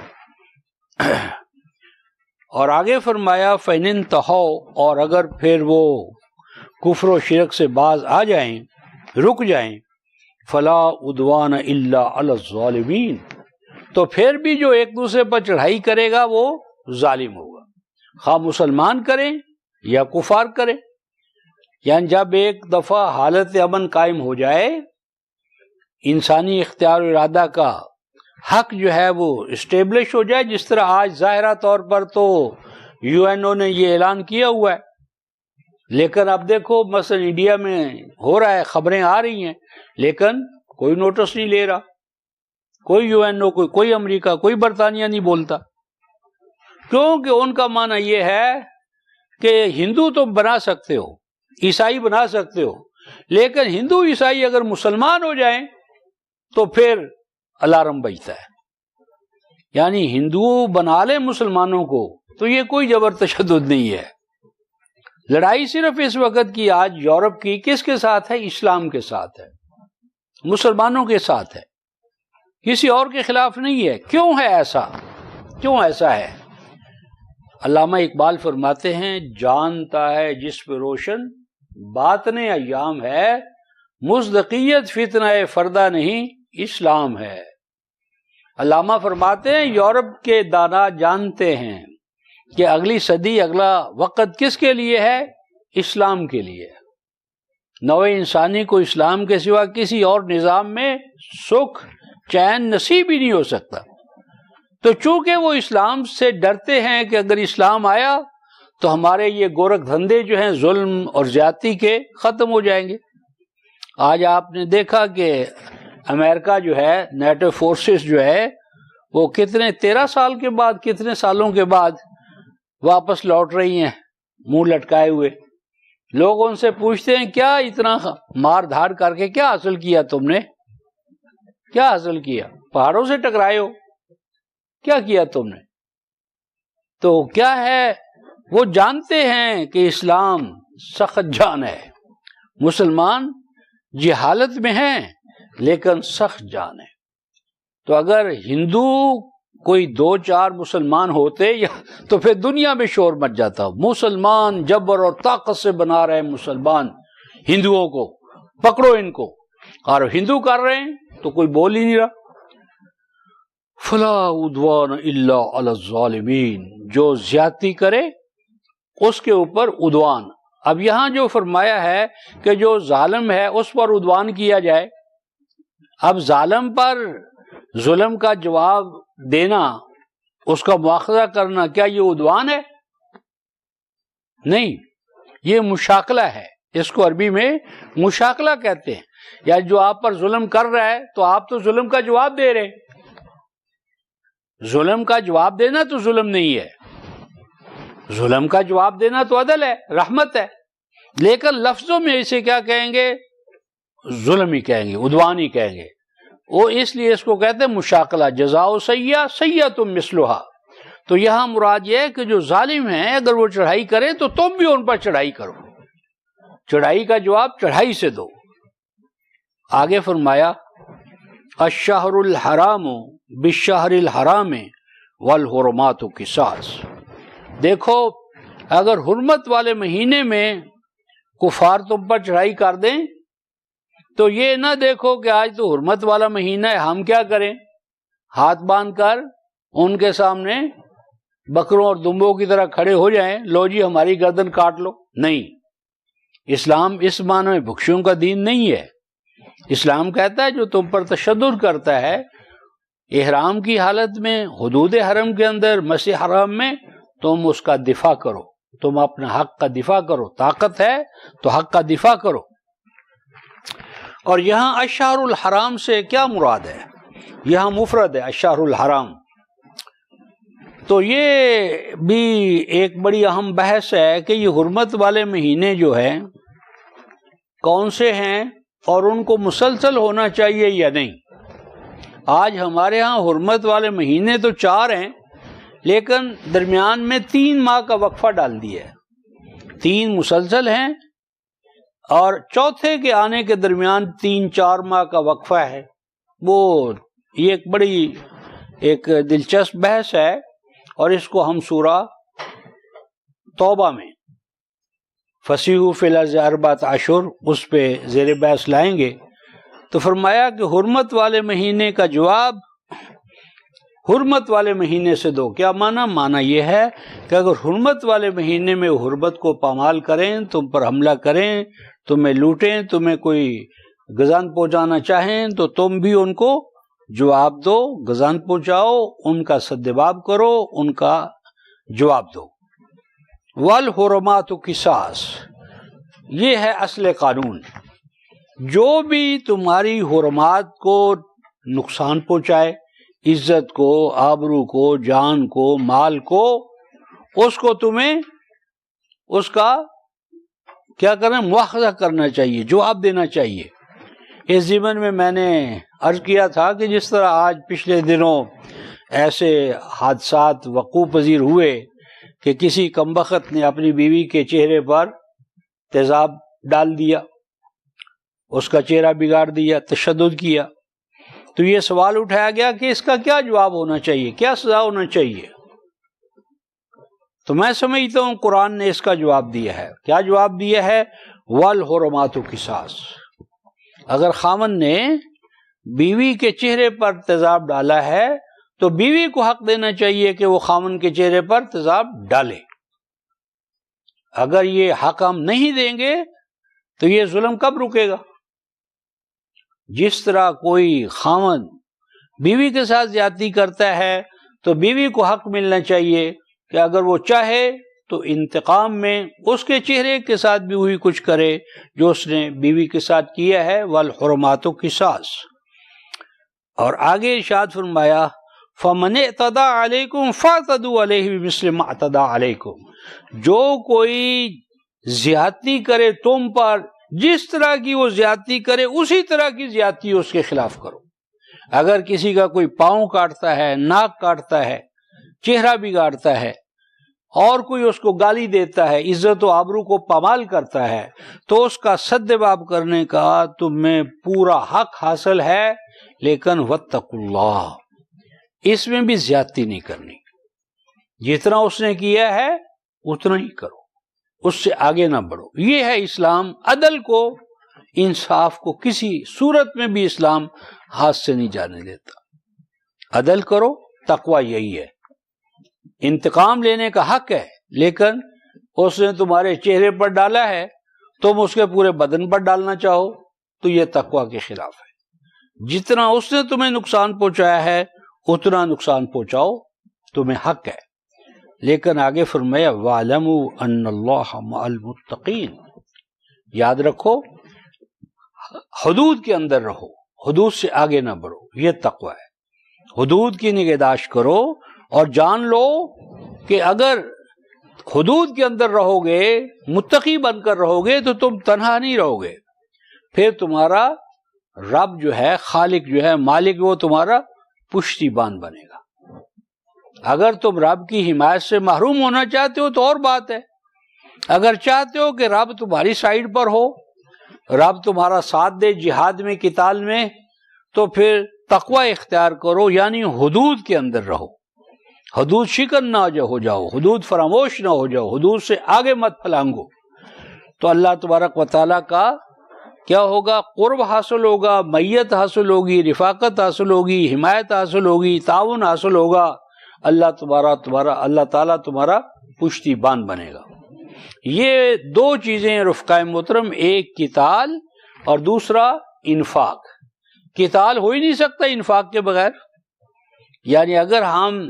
اور آگے فرمایا فَإِنِ انْتَهَوْا، اور اگر پھر وہ کفر و شرک سے باز آ جائیں، رک جائیں، فَلَا عُدْوَانَ إِلَّا عَلَى الظَّالِمِينَ، تو پھر بھی جو ایک دوسرے پر چڑھائی کرے گا وہ ظالم ہوگا، خواہ مسلمان کریں یا کفار کریں. یعنی جب ایک دفعہ حالت امن قائم ہو جائے، انسانی اختیار و ارادہ کا حق جو ہے وہ اسٹیبلش ہو جائے، جس طرح آج ظاہرہ طور پر تو UN نے یہ اعلان کیا ہوا ہے، لیکن اب دیکھو مثلا انڈیا میں ہو رہا ہے، خبریں آ رہی ہیں، لیکن کوئی نوٹس نہیں لے رہا، کوئی UN، کوئی امریکہ، کوئی برطانیہ نہیں بولتا. کیونکہ ان کا معنی یہ ہے کہ ہندو تم بنا سکتے ہو، عیسائی بنا سکتے ہو، لیکن ہندو عیسائی اگر مسلمان ہو جائیں تو پھر الارم بجتا ہے. یعنی ہندو بنا لیں مسلمانوں کو تو یہ کوئی جبر تشدد نہیں ہے. لڑائی صرف اس وقت کی آج یورپ کی کس کے ساتھ ہے؟ اسلام کے ساتھ ہے، مسلمانوں کے ساتھ ہے، کسی اور کے خلاف نہیں ہے. کیوں ہے ایسا؟ کیوں ایسا ہے؟ علامہ اقبال فرماتے ہیں جانتا ہے جس پہ روشن باطن ایام ہے، مصداقیت فتنہ فردہ نہیں اسلام ہے. علامہ فرماتے ہیں یورپ کے دانا جانتے ہیں کہ اگلی صدی، اگلا وقت کس کے لیے ہے؟ اسلام کے لیے. نوع انسانی کو اسلام کے سوا کسی اور نظام میں سکھ چین نصیب ہی نہیں ہو سکتا. تو چونکہ وہ اسلام سے ڈرتے ہیں کہ اگر اسلام آیا تو ہمارے یہ گورکھ دھندے جو ہیں ظلم اور زیادتی کے ختم ہو جائیں گے. آج آپ نے دیکھا کہ امریکہ جو ہے، نیٹو فورسز جو ہے، وہ کتنے 13 سال کے بعد، کتنے سالوں کے بعد واپس لوٹ رہی ہیں منہ لٹکائے ہوئے. لوگ ان سے پوچھتے ہیں کیا اتنا مار دھاڑ کر کے کیا حاصل کیا تم نے؟ کیا حاصل کیا؟ پہاڑوں سے ٹکرائے ہو؟ کیا کیا تم نے؟ تو کیا ہے، وہ جانتے ہیں کہ اسلام سخت جان ہے، مسلمان جہالت میں ہیں لیکن سخت جان ہے. تو اگر ہندو کوئی 2-4 مسلمان ہوتے تو پھر دنیا میں شور مچ جاتا. مسلمان جبر اور طاقت سے بنا رہے ہیں مسلمان ہندوؤں کو، پکڑو ان کو، اور ہندو کر رہے ہیں تو کوئی بول ہی نہیں رہا. فلا عدوان الا علی الظالمین، جو زیادتی کرے اس کے اوپر عدوان. اب یہاں جو فرمایا ہے کہ جو ظالم ہے اس پر عدوان کیا جائے، اب ظالم پر ظلم کا جواب دینا، اس کا مواخذہ کرنا، کیا یہ عدوان ہے؟ نہیں، یہ مشاکلہ ہے. اس کو عربی میں مشاکلہ کہتے ہیں. یا جو آپ پر ظلم کر رہا ہے تو آپ تو ظلم کا جواب دے رہے. ظلم کا جواب دینا تو ظلم نہیں ہے، ظلم کا جواب دینا تو عدل ہے، رحمت ہے. لیکن لفظوں میں اسے کیا کہیں گے؟ ظلم ہی کہیں گے، عدوان ہی کہیں گے. وہ اس لیے اس کو کہتے ہیں مشاکلہ. جزاء سیئہ سیئۃ مثلھا. تو یہاں مراد یہ ہے کہ جو ظالم ہیں اگر وہ چڑھائی کریں تو تم بھی ان پر چڑھائی کرو، چڑھائی کا جواب چڑھائی سے دو. آگے فرمایا الشہر الحرام بالشہر الحرام والحرمات قصاص. دیکھو اگر حرمت والے مہینے میں کفار تم پر چڑھائی کر دیں تو یہ نہ دیکھو کہ آج تو حرمت والا مہینہ ہے، ہم کیا کریں، ہاتھ باندھ کر ان کے سامنے بکروں اور دمبوں کی طرح کھڑے ہو جائیں، لو جی ہماری گردن کاٹ لو۔ نہیں، اسلام اس معنی میں بخشیوں کا دین نہیں ہے۔ اسلام کہتا ہے جو تم پر تشدد کرتا ہے احرام کی حالت میں، حدود حرم کے اندر، مسجد حرام میں، تم اس کا دفاع کرو، تم اپنے حق کا دفاع کرو، طاقت ہے تو حق کا دفاع کرو۔ اور یہاں اشہر الحرام سے کیا مراد ہے؟ یہاں مفرد ہے اشہر الحرام، تو یہ بھی ایک بڑی اہم بحث ہے کہ یہ حرمت والے مہینے جو ہیں کون سے ہیں اور ان کو مسلسل ہونا چاہیے یا نہیں۔ آج ہمارے ہاں حرمت والے مہینے تو 4 ہیں، لیکن درمیان میں 3 ماہ کا وقفہ ڈال دیا ہے، 3 مسلسل ہیں اور چوتھے کے آنے کے درمیان 3-4 ماہ کا وقفہ ہے۔ یہ ایک بڑی دلچسپ بحث ہے، اور اس کو ہم سورہ توبہ میں فسیحوا فی الارض 4 اشہر اس پہ زیر بحث لائیں گے۔ تو فرمایا کہ حرمت والے مہینے کا جواب حرمت والے مہینے سے دو۔ کیا معنی یہ ہے کہ اگر حرمت والے مہینے میں حرمت کو پامال کریں، تم پر حملہ کریں، تمہیں لوٹیں، تمہیں کوئی گزان پہنچانا چاہیں تو تم بھی ان کو جواب دو، گزان پہنچاؤ، ان کا سدباب کرو، ان کا جواب دو۔ والحرمات قصاص، یہ ہے اصل قانون۔ جو بھی تمہاری حرمات کو نقصان پہنچائے، عزت کو، آبرو کو، جان کو، مال کو، اس کو تمہیں اس کا کیا کرنا، مواخذہ کرنا چاہیے، جواب دینا چاہیے۔ اس ضمن میں نے عرض کیا تھا کہ جس طرح آج پچھلے دنوں ایسے حادثات وقوع پذیر ہوئے کہ کسی کمبخت نے اپنی بیوی کے چہرے پر تیزاب ڈال دیا، اس کا چہرہ بگاڑ دیا، تشدد کیا، تو یہ سوال اٹھایا گیا کہ اس کا کیا جواب ہونا چاہیے، کیا سزا ہونا چاہیے؟ تو میں سمجھتا ہوں قرآن نے اس کا جواب دیا ہے۔ کیا جواب دیا ہے؟ والحرمات قصاص۔ اگر خاوند نے بیوی کے چہرے پر تیزاب ڈالا ہے تو بیوی کو حق دینا چاہیے کہ وہ خاوند کے چہرے پر تیزاب ڈالے۔ اگر یہ حق ہم نہیں دیں گے تو یہ ظلم کب رکے گا؟ جس طرح کوئی خاوند بیوی کے ساتھ زیادتی کرتا ہے تو بیوی کو حق ملنا چاہیے کہ اگر وہ چاہے تو انتقام میں اس کے چہرے کے ساتھ بھی وہی کچھ کرے جو اس نے بیوی کے ساتھ کیا ہے۔ والحرمات قصاص۔ اور آگے ارشاد فرمایا فَمَنِ اعْتَدَىٰ عَلَيْكُمْ فَاعْتَدُوا عَلَيْهِ بِمِثْلِ مَا اعْتَدَىٰ عَلَيْكُمْ۔ جو کوئی زیادتی کرے تم پر، جس طرح کی وہ زیادتی کرے اسی طرح کی زیادتی اس کے خلاف کرو۔ اگر کسی کا کوئی پاؤں کاٹتا ہے، ناک کاٹتا ہے، چہرہ بگاڑتا ہے، اور کوئی اس کو گالی دیتا ہے، عزت و آبرو کو پامال کرتا ہے، تو اس کا سدباب کرنے کا تمہیں پورا حق حاصل ہے، لیکن واتقوا اللہ، اس میں بھی زیادتی نہیں کرنی۔ جتنا اس نے کیا ہے اتنا ہی کرو، اس سے آگے نہ بڑھو۔ یہ ہے اسلام۔ عدل کو، انصاف کو کسی صورت میں بھی اسلام ہاتھ سے نہیں جانے دیتا۔ عدل کرو، تقوی یہی ہے۔ انتقام لینے کا حق ہے، لیکن اس نے تمہارے چہرے پر ڈالا ہے، تم اس کے پورے بدن پر ڈالنا چاہو تو یہ تقوی کے خلاف ہے۔ جتنا اس نے تمہیں نقصان پہنچایا ہے اتنا نقصان پہنچاؤ، تمہیں حق ہے۔ لیکن آگے فرمایا وَاعْلَمُوا أَنَّ اللَّهَ مَعَ الْمُتَّقِينَ۔ یاد رکھو، حدود کے اندر رہو، حدود سے آگے نہ بڑھو، یہ تقوی ہے۔ حدود کی نگہداشت کرو اور جان لو کہ اگر حدود کے اندر رہو گے، متقی بن کر رہو گے، تو تم تنہا نہیں رہو گے، پھر تمہارا رب جو ہے، خالق جو ہے، مالک، وہ تمہارا پشتی بان بنے گا۔ اگر تم رب کی حمایت سے محروم ہونا چاہتے ہو تو اور بات ہے۔ اگر چاہتے ہو کہ رب تمہاری سائیڈ پر ہو، رب تمہارا ساتھ دے جہاد میں، قتال میں، تو پھر تقوی اختیار کرو، یعنی حدود کے اندر رہو۔ حدود شکن نہ ہو جاؤ، حدود فراموش نہ ہو جاؤ، حدود سے آگے مت پھلانگو، تو اللہ تبارک و تعالیٰ کا کیا ہوگا؟ قرب حاصل ہوگا، میت حاصل ہوگی، رفاقت حاصل ہوگی، حمایت حاصل ہوگی، تعاون حاصل ہوگا، اللہ تعالیٰ تمہارا پشتی بان بنے گا۔ یہ دو چیزیں رفقائے محترم، ایک قتال اور دوسرا انفاق۔ قتال ہو ہی نہیں سکتا انفاق کے بغیر، یعنی اگر ہم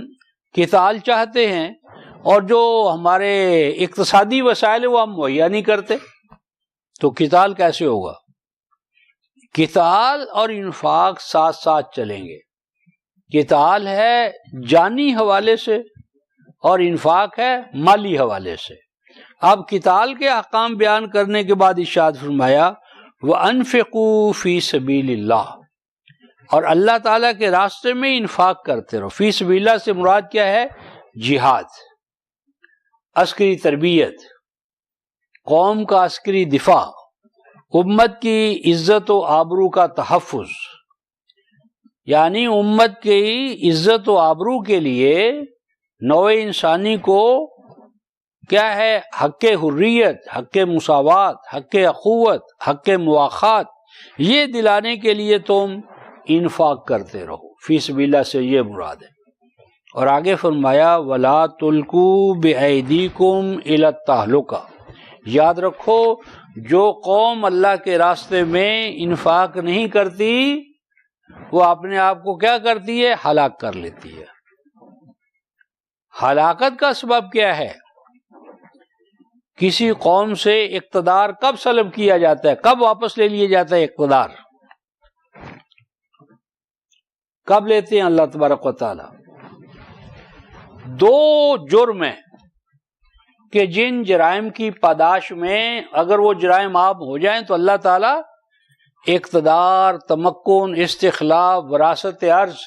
قتال چاہتے ہیں اور جو ہمارے اقتصادی وسائل وہ ہم مہیا نہیں کرتے تو قتال کیسے ہوگا؟ قتال اور انفاق ساتھ ساتھ چلیں گے۔ قتال ہے جانی حوالے سے اور انفاق ہے مالی حوالے سے۔ اب قتال کے احکام بیان کرنے کے بعد ارشاد فرمایا وَأَنفِقُوا فِي سَبِيلِ اللَّهِ، اور اللہ تعالیٰ کے راستے میں انفاق کرتے رہو۔ فی سبیل اللہ سے مراد کیا ہے؟ جہاد، عسکری تربیت، قوم کا عسکری دفاع، امت کی عزت و آبرو کا تحفظ، یعنی امت کی عزت و آبرو کے لیے نوع انسانی کو کیا ہے؟ حق حریت، حق مساوات، حق اخوت، حق مواخات، یہ دلانے کے لیے تم انفاق کرتے رہو۔ فی سبیل اللہ سے یہ مراد ہے۔ اور آگے فرمایا وَلَا تُلْقُوا بِأَيْدِيكُمْ إِلَى التَّهْلُكَةِ، یاد رکھو جو قوم اللہ کے راستے میں انفاق نہیں کرتی وہ اپنے آپ کو کیا کرتی ہے؟ ہلاک کر لیتی ہے۔ ہلاکت کا سبب کیا ہے؟ کسی قوم سے اقتدار کب سلب کیا جاتا ہے؟ کب واپس لے لیا جاتا ہے اقتدار؟ کب لیتے ہیں اللہ تبارک و تعالی؟ دو جرم ہیں کہ جن جرائم کی پاداش میں اگر وہ جرائم عام ہو جائیں تو اللہ تعالی اقتدار، تمکن، استخلاف، وراثت ارض،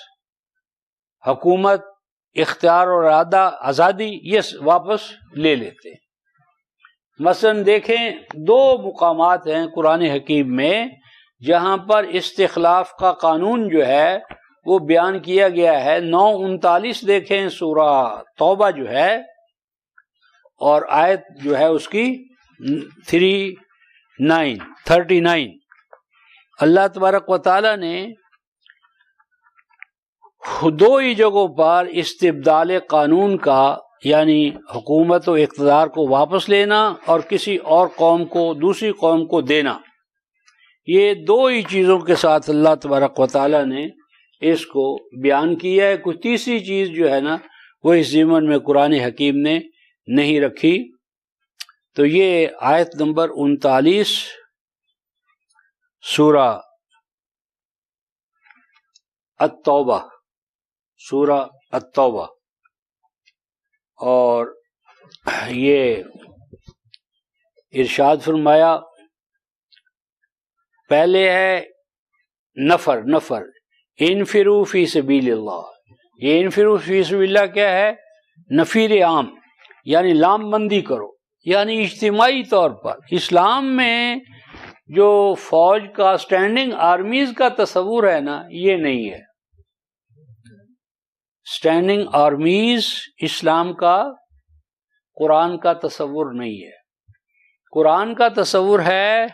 حکومت، اختیار اور ارادہ، آزادی، یہ واپس لے لیتے ہیں۔ مثلا دیکھیں دو مقامات ہیں قرآن حکیم میں جہاں پر استخلاف کا قانون جو ہے وہ بیان کیا گیا ہے۔ 9:39 دیکھیں سورہ توبہ جو ہے، اور آیت جو ہے اس کی 39 اللہ تبارک و تعالی نے دو ہی جگہوں پر استبدال قانون کا، یعنی حکومت و اقتدار کو واپس لینا اور کسی اور قوم کو، دوسری قوم کو دینا، یہ دو ہی چیزوں کے ساتھ اللہ تبارک و تعالی نے اس کو بیان کیا ہے۔ کوئی تیسری چیز جو ہے نا وہ اس ضمن میں قرآن حکیم نے نہیں رکھی۔ تو یہ آیت نمبر 39 سورہ التوبہ، اور یہ ارشاد فرمایا پہلے ہے نفر انفروا فی سبیل اللہ۔ یہ انفروا فی سبیل اللہ کیا ہے؟ نفیر عام، یعنی لام بندی کرو، یعنی اجتماعی طور پر۔ اسلام میں جو فوج کا، اسٹینڈنگ آرمیز کا تصور ہے نا، یہ نہیں ہے۔ اسٹینڈنگ آرمیز اسلام کا، قرآن کا تصور نہیں ہے۔ قرآن کا تصور ہے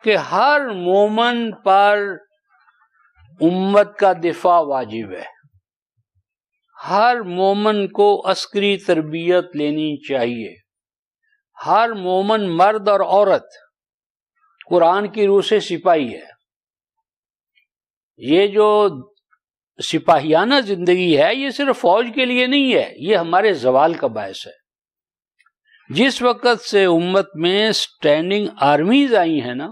کہ ہر مومن پر امت کا دفاع واجب ہے، ہر مومن کو عسکری تربیت لینی چاہیے، ہر مومن مرد اور عورت قرآن کی روح سے سپاہی ہے۔ یہ جو سپاہیانہ زندگی ہے یہ صرف فوج کے لیے نہیں ہے، یہ ہمارے زوال کا باعث ہے۔ جس وقت سے امت میں اسٹینڈنگ آرمیز آئی ہیں نا،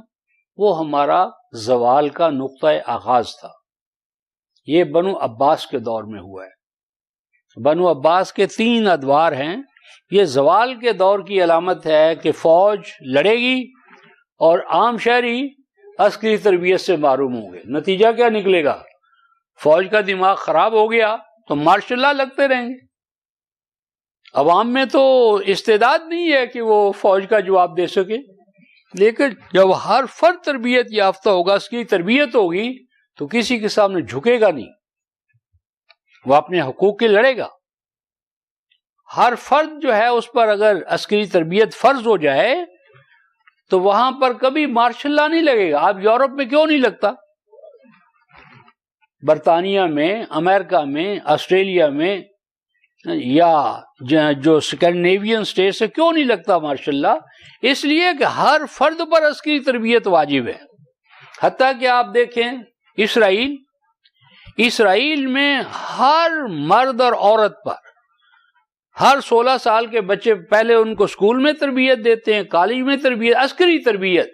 وہ ہمارا زوال کا نقطہ آغاز تھا۔ یہ بنو عباس کے دور میں ہوا ہے۔ بنو عباس کے 3 ادوار ہیں۔ یہ زوال کے دور کی علامت ہے کہ فوج لڑے گی اور عام شہری عسکری تربیت سے محروم ہوں گے۔ نتیجہ کیا نکلے گا؟ فوج کا دماغ خراب ہو گیا تو مارشل لا لگتے رہیں گے۔ عوام میں تو استعداد نہیں ہے کہ وہ فوج کا جواب دے سکے، لیکن جب ہر فرد تربیت یافتہ ہوگا، اس کی تربیت ہوگی، تو کسی کے سامنے جھکے گا نہیں، وہ اپنے حقوق کے لڑے گا۔ ہر فرد جو ہے اس پر اگر عسکری تربیت فرض ہو جائے تو وہاں پر کبھی مارشل لا نہیں لگے گا. آپ یورپ میں کیوں نہیں لگتا؟ برطانیہ میں، امریکہ میں، آسٹریلیا میں یا جو اسکینڈینیوین اسٹیٹس ہے کیوں نہیں لگتا ماشاء اللہ؟ اس لیے کہ ہر فرد پر عسکری تربیت واجب ہے. حتیٰ کہ آپ دیکھیں اسرائیل میں ہر مرد اور عورت پر ہر 16 سال کے بچے پہلے ان کو اسکول میں تربیت دیتے ہیں، کالج میں تربیت، عسکری تربیت،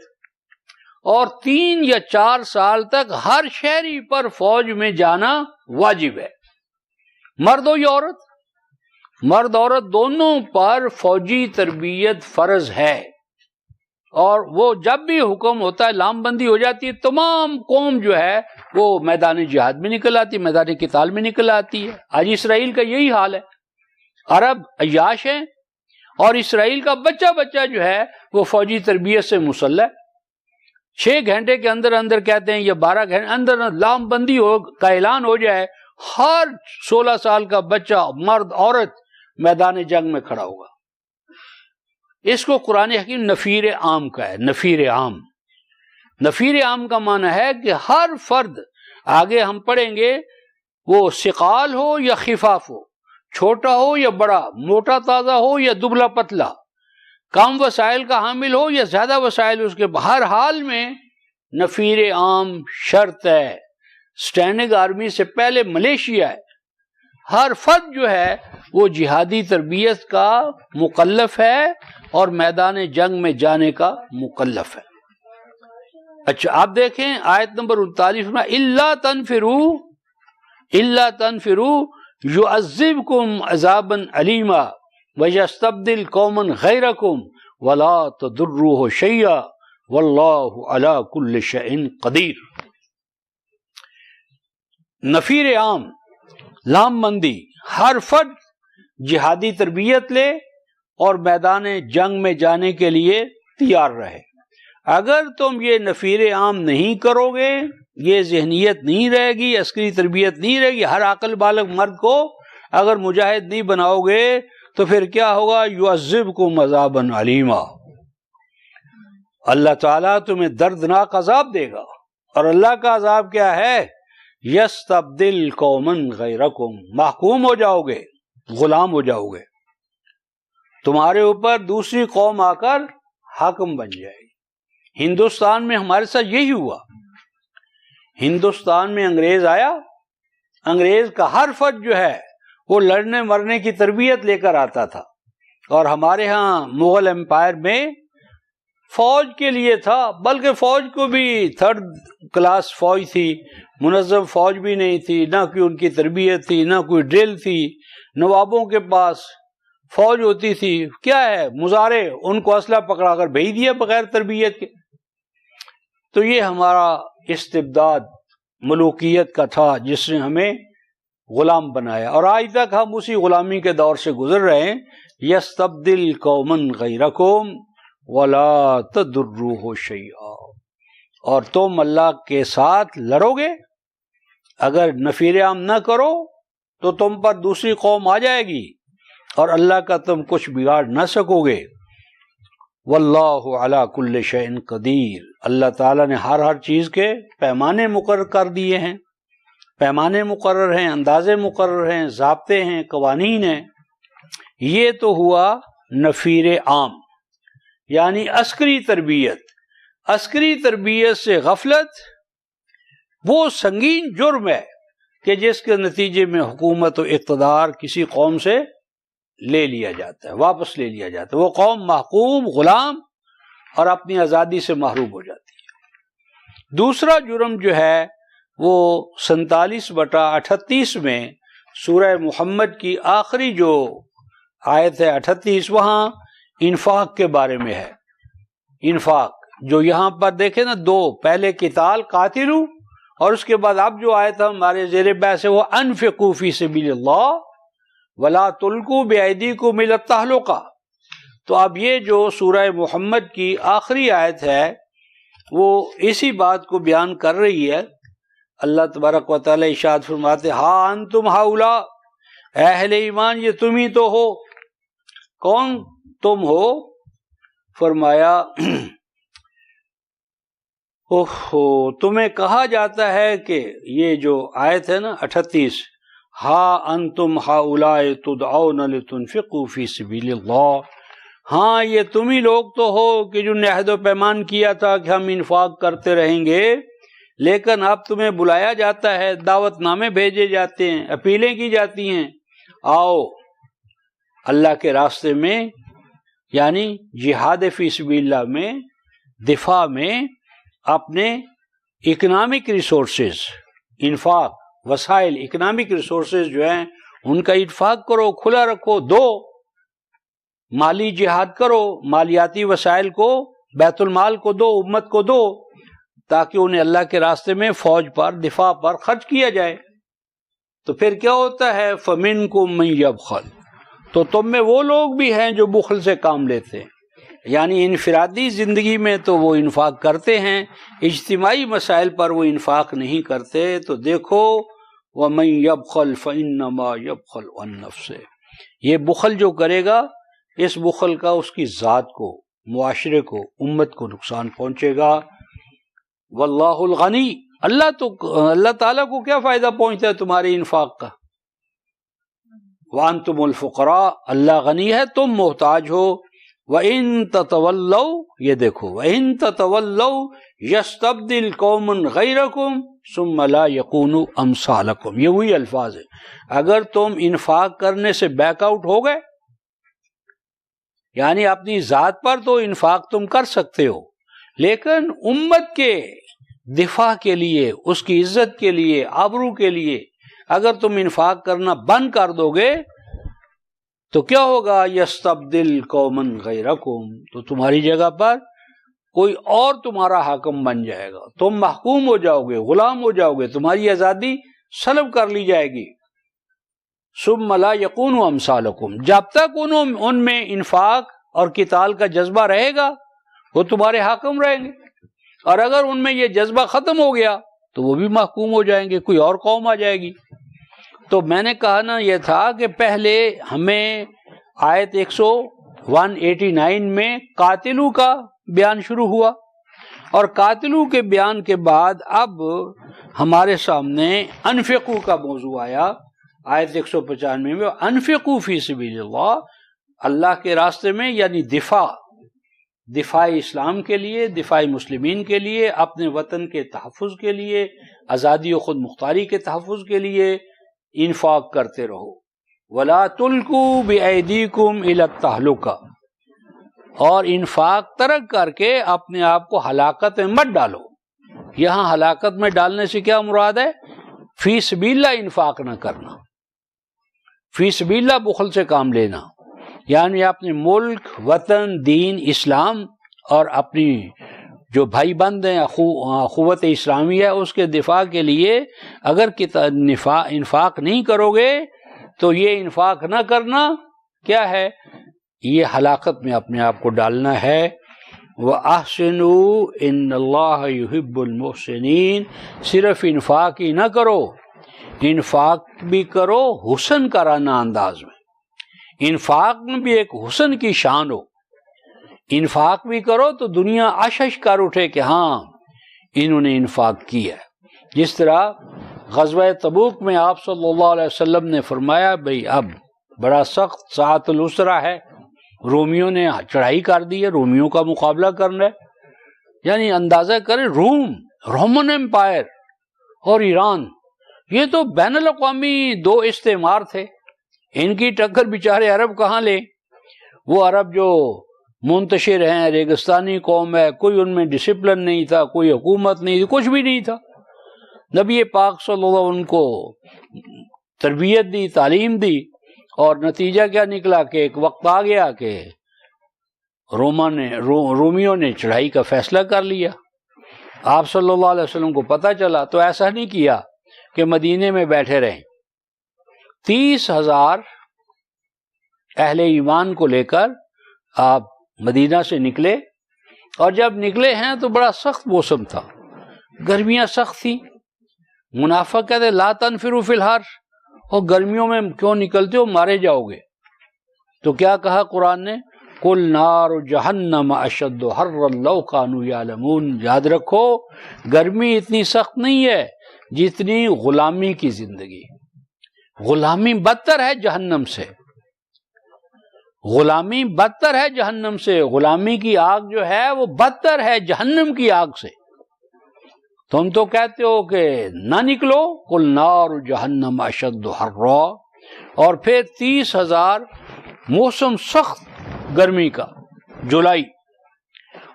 اور 3 یا 4 سال تک ہر شہری پر فوج میں جانا واجب ہے، مرد ہو یا عورت. مرد عورت دونوں پر فوجی تربیت فرض ہے. اور وہ جب بھی حکم ہوتا ہے، لام بندی ہو جاتی ہے، تمام قوم جو ہے وہ میدان جہاد میں نکل آتی ہے، میدان قتال میں نکل آتی ہے. آج اسرائیل کا یہی حال ہے. عرب عیاش ہیں اور اسرائیل کا بچہ جو ہے وہ فوجی تربیت سے مسلح. 6 گھنٹے کے اندر اندر کہتے ہیں یا 12 گھنٹے اندر لام بندی کا اعلان ہو جائے، ہر 16 سال کا بچہ، مرد عورت میدان جنگ میں کھڑا ہوگا. اس کو قرآن حکیم نفیر عام کا ہے. نفیر عام کا معنی ہے کہ ہر فرد، آگے ہم پڑھیں گے، وہ ثقال ہو یا خفاف ہو، چھوٹا ہو یا بڑا، موٹا تازہ ہو یا دبلا پتلا، کم وسائل کا حامل ہو یا زیادہ وسائل، اس کے ہر حال میں نفیر عام شرط ہے. اسٹینڈنگ آرمی سے پہلے ملیشیا ہے. ہر فرد جو ہے وہ جہادی تربیت کا مکلف ہے اور میدان جنگ میں جانے کا مکلف ہے. اچھا آپ دیکھیں آیت نمبر 39 میں الا تنفروا يعذبكم عذابا علیما ويستبدل قوما غيركم ولا تضروه شيئا والله على كل شيء قدیر. نفیر عام، لام بندی، ہر فرد جہادی تربیت لے اور میدان جنگ میں جانے کے لیے تیار رہے. اگر تم یہ نفیر عام نہیں کرو گے، یہ ذہنیت نہیں رہے گی، عسکری تربیت نہیں رہے گی، ہر عاقل بالغ مرد کو اگر مجاہد نہیں بناؤ گے تو پھر کیا ہوگا؟ یعذبکم عذابا علیما، اللہ تعالیٰ تمہیں دردناک عذاب دے گا. اور اللہ کا عذاب کیا ہے؟ یستبدل قوما غیرکم، محکوم ہو جاؤ گے، غلام ہو جاؤ گے، تمہارے اوپر دوسری قوم آ کر حاکم بن جائے گی. ہندوستان میں ہمارے ساتھ یہی ہوا. ہندوستان میں انگریز آیا، انگریز کا ہر فرد جو ہے وہ لڑنے مرنے کی تربیت لے کر آتا تھا. اور ہمارے ہاں مغل امپائر میں فوج کے لیے تھا، بلکہ فوج کو بھی 3rd کلاس فوج تھی، منظم فوج بھی نہیں تھی، نہ کوئی ان کی تربیت تھی، نہ کوئی ڈرل تھی. نوابوں کے پاس فوج ہوتی تھی، کیا ہے مظاہرے، ان کو اسلحہ پکڑا کر بھیج دیا بغیر تربیت کے. تو یہ ہمارا استبداد ملوکیت کا تھا جس نے ہمیں غلام بنایا، اور آج تک ہم اسی غلامی کے دور سے گزر رہے ہیں. یستبدل قوما غیرکم ولا تضروه شیئا، اور تم اللہ کے ساتھ لڑو گے، اگر نفیر عام نہ کرو تو تم پر دوسری قوم آ جائے گی اور اللہ کا تم کچھ بگاڑ نہ سکو گے. واللہ علی کل شیء قدیر، اللہ تعالیٰ نے ہر چیز کے پیمانے مقرر کر دیے ہیں، پیمانے مقرر ہیں، اندازے مقرر ہیں، ضابطے ہیں، قوانین ہیں. یہ تو ہوا نفیر عام، یعنی عسکری تربیت. عسکری تربیت سے غفلت وہ سنگین جرم ہے کہ جس کے نتیجے میں حکومت و اقتدار کسی قوم سے لے لیا جاتا ہے، واپس لے لیا جاتا ہے. وہ قوم محکوم، غلام اور اپنی آزادی سے محروم ہو جاتی ہے. دوسرا جرم جو ہے وہ 47/38 میں سورہ محمد کی آخری جو آیت ہے 38، وہاں انفاق کے بارے میں ہے. انفاق جو یہاں پر دیکھیں نا، 2، پہلے قتال قاتلو، اور اس کے بعد اب جو آیت ہمارے زیر بحث ہے وہ انفقوا فی سبیل اللہ ولا تلقوا بایدیکم الی التہلکہ. تو اب یہ جو سورہ محمد کی آخری آیت ہے وہ اسی بات کو بیان کر رہی ہے. اللہ تبارک و تعالی ارشاد فرماتے ہاں انتم ہؤلاء، اے اہل ایمان یہ تم ہی تو ہو، کون تم ہو؟ فرمایا اوہو، تمہیں کہا جاتا ہے کہ یہ جو آیت ہے نا 38، ہا انتم ہؤلاء تدعون لتنفقوا فی سبیل اللہ، ہاں یہ تم ہی لوگ تو ہو کہ جو نے عہد و پیمان کیا تھا کہ ہم انفاق کرتے رہیں گے، لیکن اب تمہیں بلایا جاتا ہے، دعوت نامے بھیجے جاتے ہیں، اپیلیں کی جاتی ہیں، آؤ اللہ کے راستے میں، یعنی جہاد فی سبیل اللہ میں، دفاع میں اپنے اکنامک ریسورسز، انفاق، وسائل، اکنامک ریسورسز جو ہیں ان کا انفاق کرو، کھلا رکھو، دو، مالی جہاد کرو، مالیاتی وسائل کو بیت المال کو دو، امت کو دو، تاکہ انہیں اللہ کے راستے میں فوج پر، دفاع پر خرچ کیا جائے۔ تو پھر کیا ہوتا ہے؟ فَمِنْكُم مَّن يَبْخَلُ، تو تم میں وہ لوگ بھی ہیں جو بخل سے کام لیتے ہیں، یعنی انفرادی زندگی میں تو وہ انفاق کرتے ہیں، اجتماعی مسائل پر وہ انفاق نہیں کرتے۔ تو دیکھو وَمَن يَبْخَلْ فَإِنَّمَا يَبْخَلُ عَن نَفْسِهِ، یہ بخل جو کرے گا، اس بخل کا اس کی ذات کو، معاشرے کو، امت کو نقصان پہنچے گا۔ واللہ الغنی، اللہ تعالیٰ کو کیا فائدہ پہنچتا ہے تمہارے انفاق کا؟ وانتم الفقراء، اللہ غنی ہے، تم محتاج ہو۔ وَإِن تَتَوَلَّوْا، یہ دیکھو، وَإِن تَتَوَلَّوْا يَسْتَبْدِلْ قَوْمًا غَيْرَكُمْ ثُمَّ لَا يَكُونُوا أَمْثَالَكُمْ، یہ وہی الفاظ ہے۔ اگر تم انفاق کرنے سے بیک آؤٹ ہو گئے، یعنی اپنی ذات پر تو انفاق تم کر سکتے ہو، لیکن امت کے دفاع کے لیے، اس کی عزت کے لیے، آبرو کے لیے اگر تم انفاق کرنا بند کر دو گے تو کیا ہوگا؟ یستبدل قوما غیرکم، تو تمہاری جگہ پر کوئی اور تمہارا حاکم بن جائے گا، تم محکوم ہو جاؤ گے، غلام ہو جاؤ گے، تمہاری آزادی سلب کر لی جائے گی۔ ثم لا یکونوا امثالکم، جب تک ان میں انفاق اور قتال کا جذبہ رہے گا وہ تمہارے حاکم رہیں گے، اور اگر ان میں یہ جذبہ ختم ہو گیا تو وہ بھی محکوم ہو جائیں گے، کوئی اور قوم آ جائے گی۔ تو میں نے کہا نا یہ تھا کہ پہلے ہمیں آیت 189 میں قاتلو کا بیان شروع ہوا، اور قاتلو کے بیان کے بعد اب ہمارے سامنے انفقو کا موضوع آیا۔ آیت 195 میں انفقو فی سبیل اللہ، اللہ کے راستے میں، یعنی دفاع اسلام کے لیے، دفاع مسلمین کے لیے، اپنے وطن کے تحفظ کے لیے، آزادی و خود مختاری کے تحفظ کے لیے انفاق کرتے رہو۔ وَلَا تُلْقُوا بِأَيْدِيكُمْ إِلَى التَّهْلُكَةِ، اور انفاق ترک کر کے اپنے آپ کو ہلاکت میں مت ڈالو۔ یہاں ہلاکت میں ڈالنے سے کیا مراد ہے؟ فی سبیل اللہ انفاق نہ کرنا، فی سبیل اللہ بخل سے کام لینا، یعنی اپنے ملک، وطن، دین، اسلام اور اپنی جو بھائی بند ہیں، اخوت اسلامیہ، اس کے دفاع کے لیے اگر انفاق نہیں کرو گے تو یہ انفاق نہ کرنا کیا ہے؟ یہ ہلاکت میں اپنے آپ کو ڈالنا ہے۔ وَأَحْسِنُوا إِنَّ اللَّهَ يُحِبُّ الْمُحْسِنِينَ، صرف انفاق ہی نہ کرو، انفاق بھی کرو حسن کرانا انداز میں، انفاق میں بھی ایک حسن کی شان ہو، انفاق بھی کرو تو دنیا اشش کر اٹھے کہ ہاں انہوں نے انفاق کیا ہے۔ جس طرح غزوہ تبوک میں آپ صلی اللہ علیہ وسلم نے فرمایا بھئی اب بڑا سخت ساعت العسرہ ہے، رومیوں نے چڑھائی کر دی ہے، رومیوں کا مقابلہ کرنا ہے، یعنی اندازہ کریں رومن امپائر اور ایران، یہ تو بین الاقوامی دو استعمار تھے، ان کی ٹکر بیچارے عرب کہاں لیں؟ وہ عرب جو منتشر ہیں، ریگستانی قوم ہے، کوئی ان میں ڈسپلن نہیں تھا، کوئی حکومت نہیں تھی، کچھ بھی نہیں تھا۔ نبی پاک صلی اللہ علیہ وسلم ان کو تربیت دی، تعلیم دی، اور نتیجہ کیا نکلا کہ ایک وقت آ گیا کہ رومیوں نے چڑھائی کا فیصلہ کر لیا۔ آپ صلی اللہ علیہ وسلم کو پتہ چلا تو ایسا نہیں کیا کہ مدینے میں بیٹھے رہیں، 30,000 اہل ایمان کو لے کر آپ مدینہ سے نکلے، اور جب نکلے ہیں تو بڑا سخت موسم تھا، گرمیاں سخت تھی۔ منافق کہتے لا تنفروا فی الحر، اور گرمیوں میں کیوں نکلتے ہو، مارے جاؤ گے۔ تو کیا کہا قرآن نے؟ قل نار جہنم اشد حرا لو کانوا یعلمون. یاد رکھو گرمی اتنی سخت نہیں ہے جتنی غلامی کی زندگی. غلامی بدتر ہے جہنم سے، غلامی بدتر ہے جہنم سے. غلامی کی آگ جو ہے وہ بدتر ہے جہنم کی آگ سے. تم تو کہتے ہو کہ نہ نکلو، قل نار جہنم اشد حرا، اور پھر 30,000 موسم سخت گرمی کا، جولائی،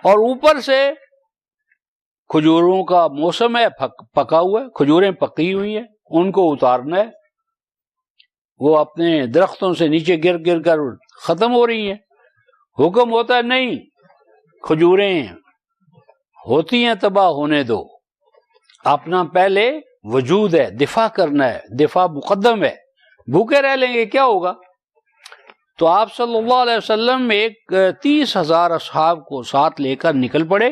اور اوپر سے کھجوروں کا موسم ہے، پکا ہوا ہے، کھجوریں پکی ہوئی ہیں، ان کو اتارنا ہے. وہ اپنے درختوں سے نیچے گر گر کر ختم ہو رہی ہیں. حکم ہوتا ہے نہیں، کھجوریں ہوتی ہیں تباہ، ہونے دو. اپنا پہلے وجود ہے، دفاع کرنا ہے، دفاع مقدم ہے. بھوکے رہ لیں گے کیا ہوگا؟ تو آپ صلی اللہ علیہ وسلم ایک 30,000 اصحاب کو ساتھ لے کر نکل پڑے،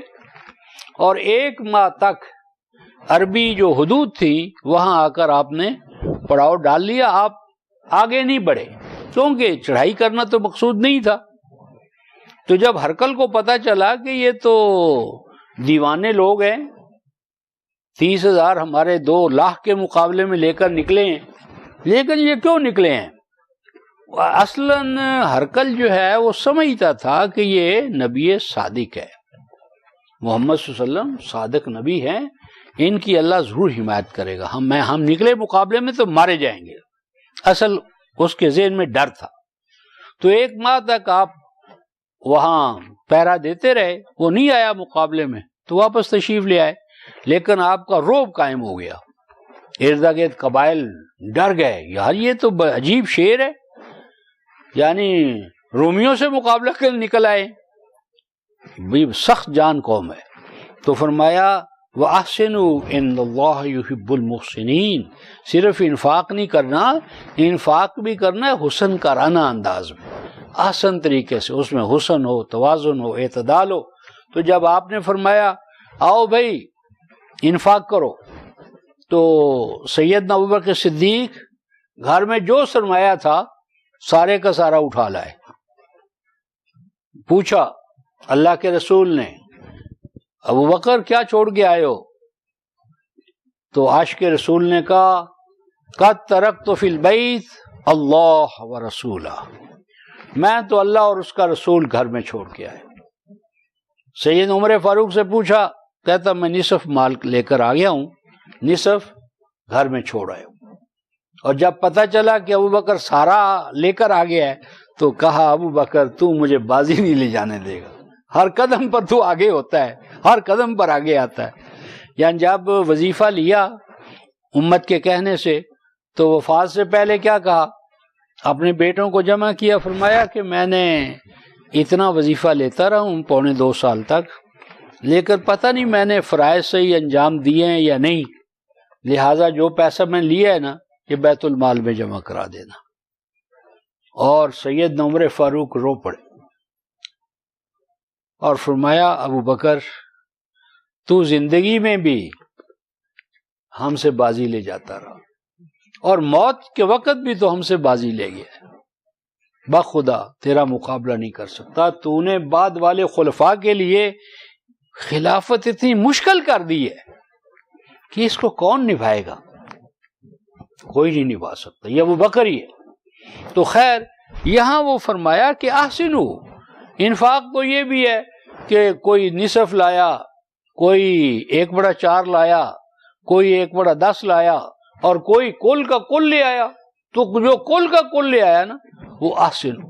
اور 1 ماہ تک عربی جو حدود تھی وہاں آ کر آپ نے پڑاؤ ڈال لیا. آپ آگے نہیں بڑھے کیونکہ چڑھائی کرنا تو مقصود نہیں تھا. تو جب ہرکل کو پتا چلا کہ یہ تو دیوانے لوگ ہیں، 30,000 ہمارے 2 لاکھ کے مقابلے میں لے کر نکلے ہیں، لیکن یہ کیوں نکلے ہیں؟ اصلاً ہرکل جو ہے وہ سمجھتا تھا کہ یہ نبی صادق ہے، محمد صلی اللہ علیہ وسلم صادق نبی ہیں، ان کی اللہ ضرور حمایت کرے گا. ہم نکلے مقابلے میں تو مارے جائیں گے. اصل اس کے ذہن میں ڈر تھا. تو 1 ماہ تک آپ وہاں پہرا دیتے رہے، وہ نہیں آیا مقابلے میں تو واپس تشریف لے آئے. لیکن آپ کا رعب قائم ہو گیا، ارد گرد قبائل ڈر گئے، یار یہ تو عجیب شیر ہے، یعنی رومیوں سے مقابلہ کر نکل آئے. بھی سخت جان قوم ہے. تو فرمایا وَأَحْسِنُوا إِنَّ اللَّهَ يُحِبُّ الْمُحْسِنِينَ. صرف انفاق نہیں کرنا، انفاق بھی کرنا ہے حسن کارانہ انداز میں، آسن طریقے سے، اس میں حسن ہو، توازن ہو، اعتدال ہو. تو جب آپ نے فرمایا آؤ بھائی انفاق کرو، تو سیدنا ابوبکر صدیق گھر میں جو سرمایہ تھا سارے کا سارا اٹھا لائے. پوچھا اللہ کے رسول نے ابوبکر کیا چھوڑ کے آئے ہو؟ تو عاشق رسول نے کہا قد ترکت فی البیت اللہ ورسولہ، میں تو اللہ اور اس کا رسول گھر میں چھوڑ کے آئے. سید عمر فاروق سے پوچھا، کہتا میں نصف مال لے کر آ گیا ہوں، نصف گھر میں چھوڑ آئے ہوں. اور جب پتہ چلا کہ ابوبکر سارا لے کر آ گیا ہے تو کہا ابوبکر تو مجھے بازی نہیں لے جانے دے گا، ہر قدم پر تو آگے ہوتا ہے، ہر قدم پر آگے آتا ہے. یعنی جب وظیفہ لیا امت کے کہنے سے تو وفات سے پہلے کیا کہا؟ اپنے بیٹوں کو جمع کیا، فرمایا کہ میں نے اتنا وظیفہ لیتا رہا ہوں 2.25 سال تک، لیکن پتہ نہیں میں نے فرائض صحیح انجام دیے ہیں یا نہیں، لہٰذا جو پیسہ میں لیا ہے نا یہ بیت المال میں جمع کرا دینا. اور سید عمر فاروق رو پڑے اور فرمایا ابوبکر تو زندگی میں بھی ہم سے بازی لے جاتا رہا اور موت کے وقت بھی تو ہم سے بازی لے گیا، بخدا تیرا مقابلہ نہیں کر سکتا. تو نے بعد والے خلفاء کے لیے خلافت اتنی مشکل کر دی ہے کہ اس کو کون نبھائے گا؟ کوئی نہیں نبھا سکتا، یہ ابوبکر ہی ہے. تو خیر یہاں وہ فرمایا کہ احسنو، انفاق تو یہ بھی ہے کہ کوئی نصف لایا، کوئی 1/4 لایا، کوئی 1/10 لایا، اور کوئی کل کا کل لے آیا. تو جو کل کا کل لے آیا نا وہ احسنو،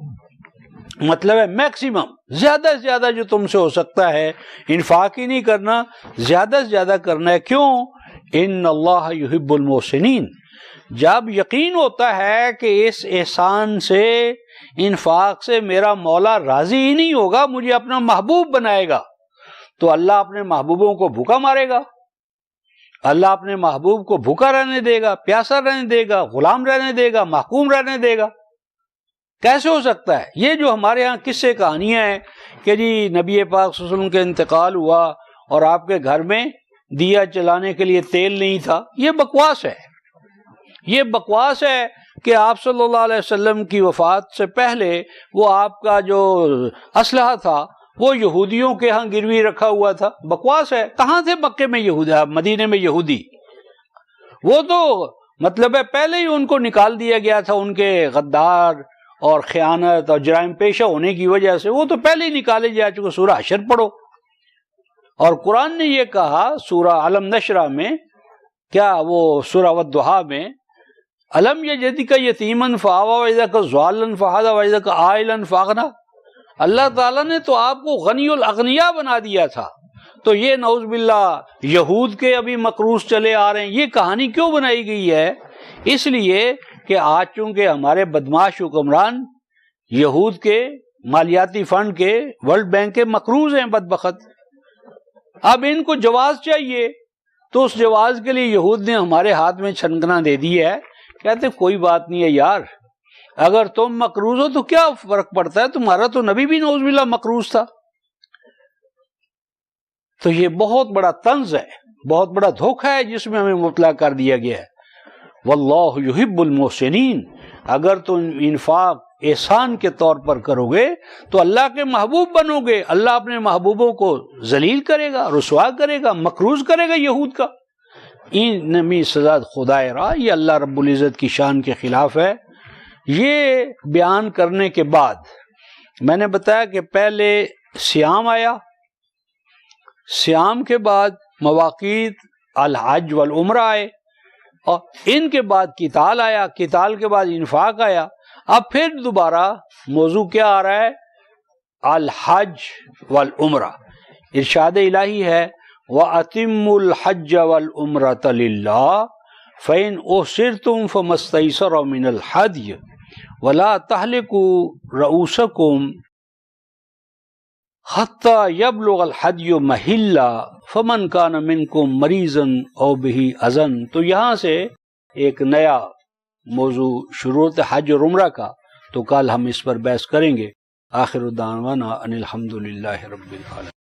مطلب ہے میکسیمم، زیادہ سے زیادہ جو تم سے ہو سکتا ہے. انفاق ہی نہیں کرنا، زیادہ سے زیادہ کرنا ہے. کیوں؟ ان اللہ یحب المحسنین. جب یقین ہوتا ہے کہ اس احسان سے، انفاق سے میرا مولا راضی ہی نہیں ہوگا، مجھے اپنا محبوب بنائے گا، تو اللہ اپنے محبوبوں کو بھوکا مارے گا، اللہ اپنے محبوب کو بھوکا رہنے دے گا، پیاسا رہنے دے گا، غلام رہنے دے گا، محکوم رہنے دے گا. کیسے ہو سکتا ہے؟ یہ جو ہمارے ہاں قصے کہانیاں ہیں کہ جی نبی پاک صلی اللہ علیہ وسلم کا انتقال ہوا اور آپ کے گھر میں دیا چلانے کے لیے تیل نہیں تھا، یہ بکواس ہے. یہ بکواس ہے کہ آپ صلی اللہ علیہ وسلم کی وفات سے پہلے وہ آپ کا جو اسلحہ تھا وہ یہودیوں کے ہاں گروی رکھا ہوا تھا. بکواس ہے. کہاں تھے مکے میں یہودی، مدینے میں یہودی؟ وہ تو مطلب ہے پہلے ہی ان کو نکال دیا گیا تھا، ان کے غدار اور خیانت اور جرائم پیشہ ہونے کی وجہ سے وہ تو پہلے ہی نکالے جا چکے. سورہ حشر پڑھو. اور قرآن نے یہ کہا سورہ علم نشرہ میں، کیا وہ سورہ والضحیٰ میں، علم یجدک یتیما فآویٰ ووجدک ضالا فہدیٰ ووجدک عائلا فاغنیٰ. اللہ تعالیٰ نے تو آپ کو غنی الاغنیاء بنا دیا تھا. تو یہ نعوذ باللہ یہود کے ابھی مقروض چلے آ رہے ہیں. یہ کہانی کیوں بنائی گئی ہے؟ اس لیے کہ آج چونکہ ہمارے بدماش حکمران یہود کے مالیاتی فنڈ کے، ورلڈ بینک کے مقروض ہیں بدبخت. اب ان کو جواز چاہیے، تو اس جواز کے لیے یہود نے ہمارے ہاتھ میں چھنکنا دے دی ہے. کہتے کوئی بات نہیں ہے یار، اگر تم مقروض ہو تو کیا فرق پڑتا ہے، تمہارا تو نبی بھی نعوذ باللہ مقروض تھا. تو یہ بہت بڑا طنز ہے، بہت بڑا دھوکہ ہے جس میں ہمیں مبتلا کر دیا گیا ہے. واللہ یحب المحسنین. اگر تم انفاق احسان کے طور پر کرو گے تو اللہ کے محبوب بنو گے. اللہ اپنے محبوبوں کو ذلیل کرے گا، رسوا کرے گا، مقروض کرے گا یہود کا. این نمی سزا خدائے را، یہ اللہ رب العزت کی شان کے خلاف ہے. یہ بیان کرنے کے بعد میں نے بتایا کہ پہلے صیام آیا، صیام کے بعد مواقیت الحج والعمرہ آئے، اور ان کے بعد قتال آیا، قتال کے بعد انفاق آیا. اب پھر دوبارہ موضوع کیا آ رہا ہے؟ الحج والعمرہ. ارشاد الہی ہے وَأَتِمُّوا الْحَجَّ وَالْعُمْرَةَ لِلَّهِ فَإِنْ أُحْصِرْتُمْ فَمَا اسْتَيْسَرَ مِنَ الْهَدْيِ وَلَا تَحْلِقُوا رُؤُوسَكُمْ حَتَّى يَبْلُغَ الْهَدْيُ مَحِلَّهُ فَمَنْ كَانَ مِنْكُمْ مَرِيضًا أَوْ بِهِ أَذًى. تو یہاں سے ایک نیا موضوع شروع حج اور عمرہ کا، تو کل ہم اس پر بحث کریں گے. آخر دعوانا ان الحمد للہ رب العالمین.